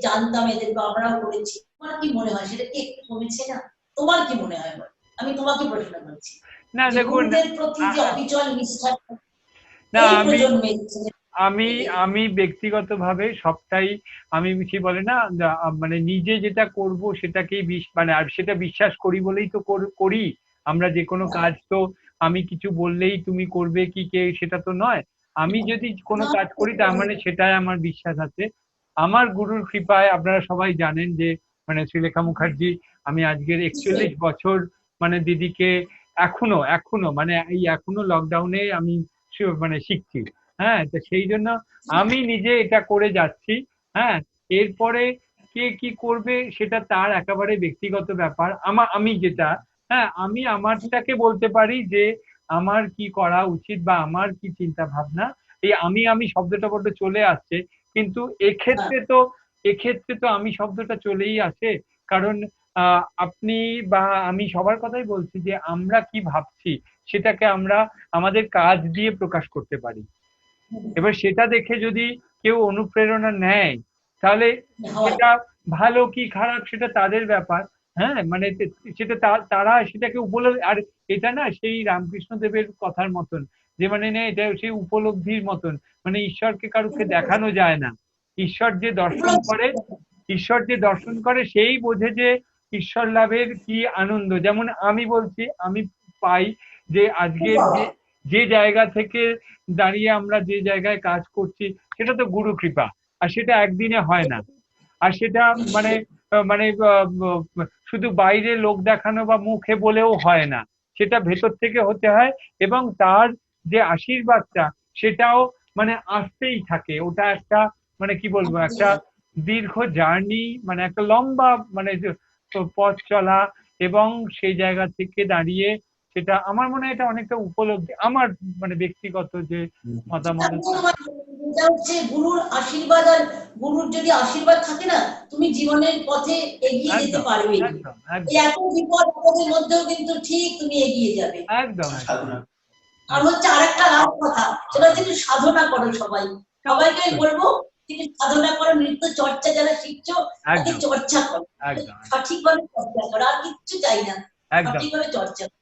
জানতাম এদের বা আমরাও করেছি, তোমার কি মনে হয় সেটা কি একটু কমেছে না? তোমার কি মনে হয় বল? আমি তোমাকে প্রশ্ন করছি। না দেখুন, গুরুদের প্রতি যে অবিচল নিষ্ঠা না এই আমি প্রজন্মে আমি আমি ব্যক্তিগতভাবে সবটাই, আমি কি বলে না, মানে নিজে যেটা করব সেটাকেই মানে আর সেটা বিশ্বাস করি বলেই তো করি। আমরা যে কোনো কাজ তো আমি কিছু বললেই তুমি করবে কি কে সেটা তো নয়। আমি যদি কোনো কাজ করি তার মানে সেটাই আমার বিশ্বাস আছে। আমার গুরুর কৃপায় আপনারা সবাই জানেন যে মানে শ্রীলেখা মুখার্জি, আমি আজকের 41 বছর মানে দিদিকে এখনো মানে এই এখনো লকডাউনে আমি মানে শিখছি। হ্যাঁ, তো সেই জন্য আমি নিজে এটা করে যাচ্ছি। হ্যাঁ, এরপরে কে কি করবে সেটা তার একেবারে ব্যক্তিগত ব্যাপার। আমি যেটা, হ্যাঁ, আমি আমারটাকে বলতে পারি যে আমার কি করা উচিত বা আমার কি চিন্তা ভাবনা। এই আমি শব্দটা বড্ড চলে আসছে, কিন্তু এক্ষেত্রে তো আমি শব্দটা চলেই আসে। কারণ আপনি বা আমি সবার কথাই বলছি যে আমরা কি ভাবছি সেটাকে আমরা আমাদের কাজ দিয়ে প্রকাশ করতে পারি। এবার সেটা দেখে যদি কেউ অনুপ্রেরণা নেয় তাহলে সেটা ভালো কি খারাপ সেটা তাদের ব্যাপার। হ্যাঁ, মানে সেটা তারা সেটাকে আর এটা না সেই রামকৃষ্ণ দেবের কথার মতন যে মানে না, এটা সেই উপলব্ধির মতন, মানে ঈশ্বরকে কারুকে দেখানো যায় না। ঈশ্বর যে দর্শন করে সেই বোঝে যে ঈশ্বর লাভের কি আনন্দ। যেমন আমি বলছি, আমি পাই যে আজকের যে জায়গা থেকে দাঁড়িয়ে আমরা যে জায়গায় কাজ করছি সেটা তো গুরু কৃপা, আর সেটা একদিনে হয় না। আর সেটা মানে মানে শুধু বাইরে লোক দেখানো বা মুখে বলেও হয় না, সেটা ভেতর থেকে হতে হয়। এবং তার যে আশীর্বাদটা সেটাও মানে আসতেই থাকে। ওটা একটা মানে কি বলবো, একটা দীর্ঘ জার্নি, মানে একটা লম্বা মানে পথ চলা। এবং সেই জায়গা থেকে দাঁড়িয়ে সেটা আমার মনে হয় এটা অনেকটা উপলব্ধি, আমার মানে ব্যক্তিগত যে মতামত। এটা হচ্ছে গুরুর আশীর্বাদ, আর গুরুর যদি আশীর্বাদ থাকে না, তুমি জীবনের পথে এগিয়ে যেতে পারবে। এই এত বিপদ আপদের মধ্যেও কিন্তু ঠিক তুমি এগিয়ে যাবে। একদম। আর হচ্ছে আরেকটা কথা, সেটা হচ্ছে সাধনা করো। সবাইকে বলবো তুমি সাধনা করো, নৃত্য চর্চা যারা শিখছো তাকে চর্চা করো, সঠিকভাবে চর্চা করো, আর কিচ্ছু চাই না, সঠিকভাবে চর্চা করো,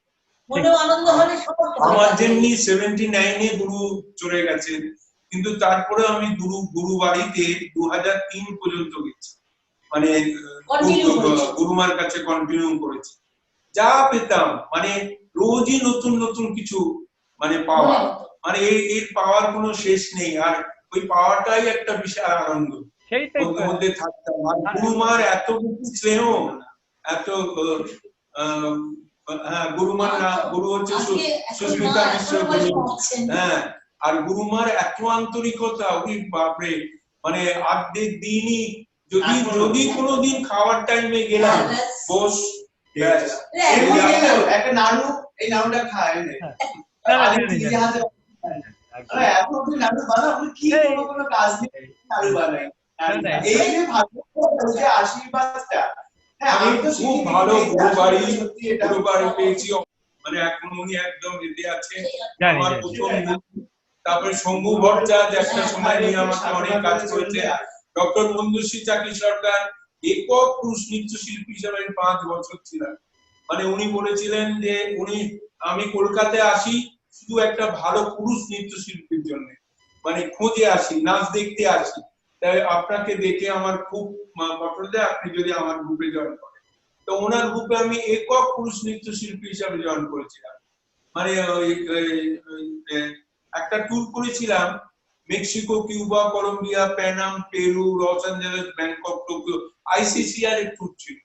মনেও আনন্দ হবে। আমার যেমনি 79-এ গুরু চলে গেছে, কিন্তু তারপরে আমি গুরু বাড়িতে 2003 পর্যন্ত গেছি, মানে গুরুমার কাছে কন্টিনিউ করেছি। যা পেতাম মানে রোজই নতুন নতুন কিছু মানে পাওয়া, মানে এর পাওয়ার কোনো শেষ নেই। আর ওই পাওয়াটাই একটা বিশাল আনন্দ মধ্যে থাকতাম। আর গুরুমার এত বেশি স্নেহ, এত হ্যাঁ, গুরুমার না, গুরু হচ্ছে সুস্মিতা মিশ্র গুরু। হ্যাঁ, আর গুরুমার এত আন্তরিকতা, ওই বাপরে, মানে অর্ধেক দিনই যদি কোনোদিন খাওয়ার টাইমে গেলাম, বস একটা নাড়ু, এই নাড়ুটা খায় কোনো কাজ নেই, নাড়ু বানাই। এই যে আশীর্বাদটা, আমি খুব ভালো গুরু বাড়ি পেয়েছি। মানে এখন উনি একদম এতে আছে, আমার প্রথম। তারপরে শম্ভু ভট্টাচার্য একটা সময় নিয়ে আমাকে অনেক কাজ করেছে। ডক্টর মঞ্জুশ্রী চাকি সরকার একক পুরুষ নৃত্যশিল্পী হিসেবে 5 বছর ছিলেন। মানে উনি বলেছিলেন যে আমি কলকাতায় আসি শুধু একটা ভালো পুরুষ নৃত্যশিল্পীর জন্য, মানে খোঁজে আসি, নাচ দেখতে আসি। তাই আপনাকে দেখে আমার খুব পছন্দ দেয়, আপনি যদি আমার গ্রুপে জয়েন করেন। তো ওনার গ্রুপে আমি একক পুরুষ নৃত্যশিল্পী হিসাবে জয়েন করেছিলাম। মানে একটা ট্যুর করেছিলাম, Mexico, Cuba, Colombia, Panama, Peru, Los Angeles, Bangkok, Tokyo. ICCR এর ট্যুর ছিল।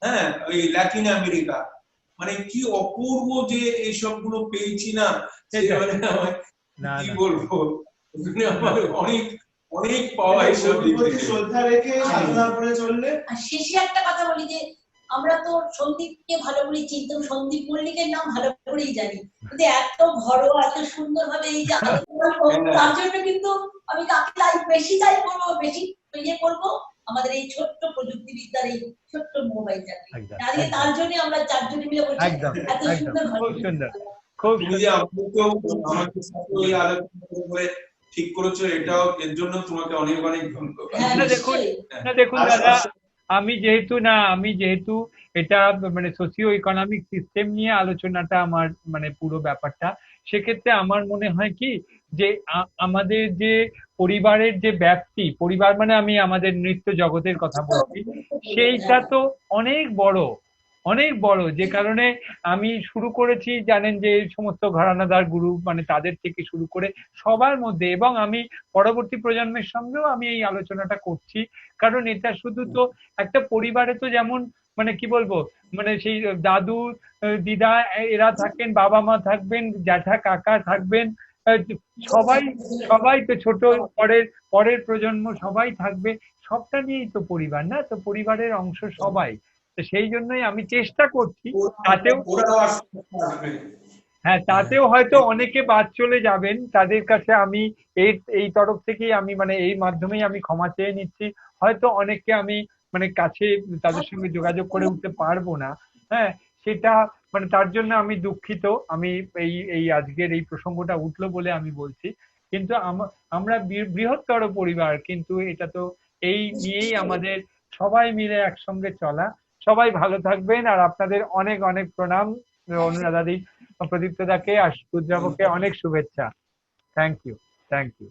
হ্যাঁ, ওই ল্যাটিন আমেরিকা। মানে কি অপূর্ব যে এইসব গুলো পেয়েছি না, কি বলবো, আমার অনেক অনেক পাওয়া এইসব দিক থেকে। শ্রদ্ধা রেখে সাধনা করে চললে। আর শেষে একটা কথা বলি যে আমরা তো সন্দীপকে ভালো করে চিনতাম, সন্দীপ মল্লিকের নাম ভালো করেই জানি, কিন্তু এত ঘরোয়া এত সুন্দর ভাবে এই যে আলোচনা তার জন্য কিন্তু আমি কাকে বেশি তাই করবো, বেশি ইয়ে করবো আমাদের এই ছোট্ট প্রযুক্তিবিদ্যার এই ছোট্ট মোবাইলটাকে। আজকে তার জন্য আমরা চারজনে মিলে বলছি এত সুন্দর খুব সুন্দর, খুব আমাদের সাথে ওই আলোচনা করে ঠিক করেছো, এটাও এর জন্য তোমাকে অনেক অনেক ধন্যবাদ। দেখুন দাদা, আমি যেহেতু এটা মানে সোশিও ইকোনমিক সিস্টেম নিয়ে আলোচনাটা আমার মানে পুরো ব্যাপারটা, সেক্ষেত্রে আমার মনে হয় কি যে আমাদের যে পরিবারের যে ব্যাপ্তি, পরিবার মানে আমি আমাদের নৃত্য জগতের কথা বলছি, সেইটা তো অনেক বড়, অনেক বড়, যে কারণে আমি শুরু করেছি জানেন যে এই সমস্ত ঘরানাদার গুরু মানে তাদের থেকে শুরু করে সবার মধ্যে, এবং আমি পরবর্তী প্রজন্মের সঙ্গেও আমি এই আলোচনাটা করছি, কারণ এটা শুধু তো একটা পরিবারে তো যেমন মানে কি বলবো মানে সেই দাদু দিদা এরা থাকেন, বাবা মা থাকবেন, জ্যাঠা কাকা থাকবেন, সবাই সবাই তো ছোট পরের পরের প্রজন্ম সবাই থাকবে, সবটা নিয়েই তো পরিবার, না তো পরিবারের অংশ সবাই। তো সেই জন্যই আমি চেষ্টা করছি, তাতেও হ্যাঁ তাতেও হয়তো অনেকে বাদ চলে যাবেন, তাদের কাছে আমি এই তরফ থেকেই আমি মানে এই মাধ্যমেই আমি ক্ষমা চেয়ে নিচ্ছি, হয়তো অনেককে আমি মানে কাছে তাদের সঙ্গে যোগাযোগ করে উঠতে পারবো না, হ্যাঁ সেটা মানে তার জন্য আমি দুঃখিত। আমি এই আজকের এই প্রসঙ্গটা উঠলো বলে আমি বলছি, কিন্তু আমরা বৃহত্তর পরিবার, কিন্তু এটা তো এই নিয়েই আমাদের সবাই মিলে একসঙ্গে চলা। সবাই ভালো থাকবেন, আর আপনাদের অনেক অনেক প্রণাম অনুরাধাদি, প্রদীপ্তদাকে আর রুদ্রাবকে অনেক শুভেচ্ছা। Thank you, thank you.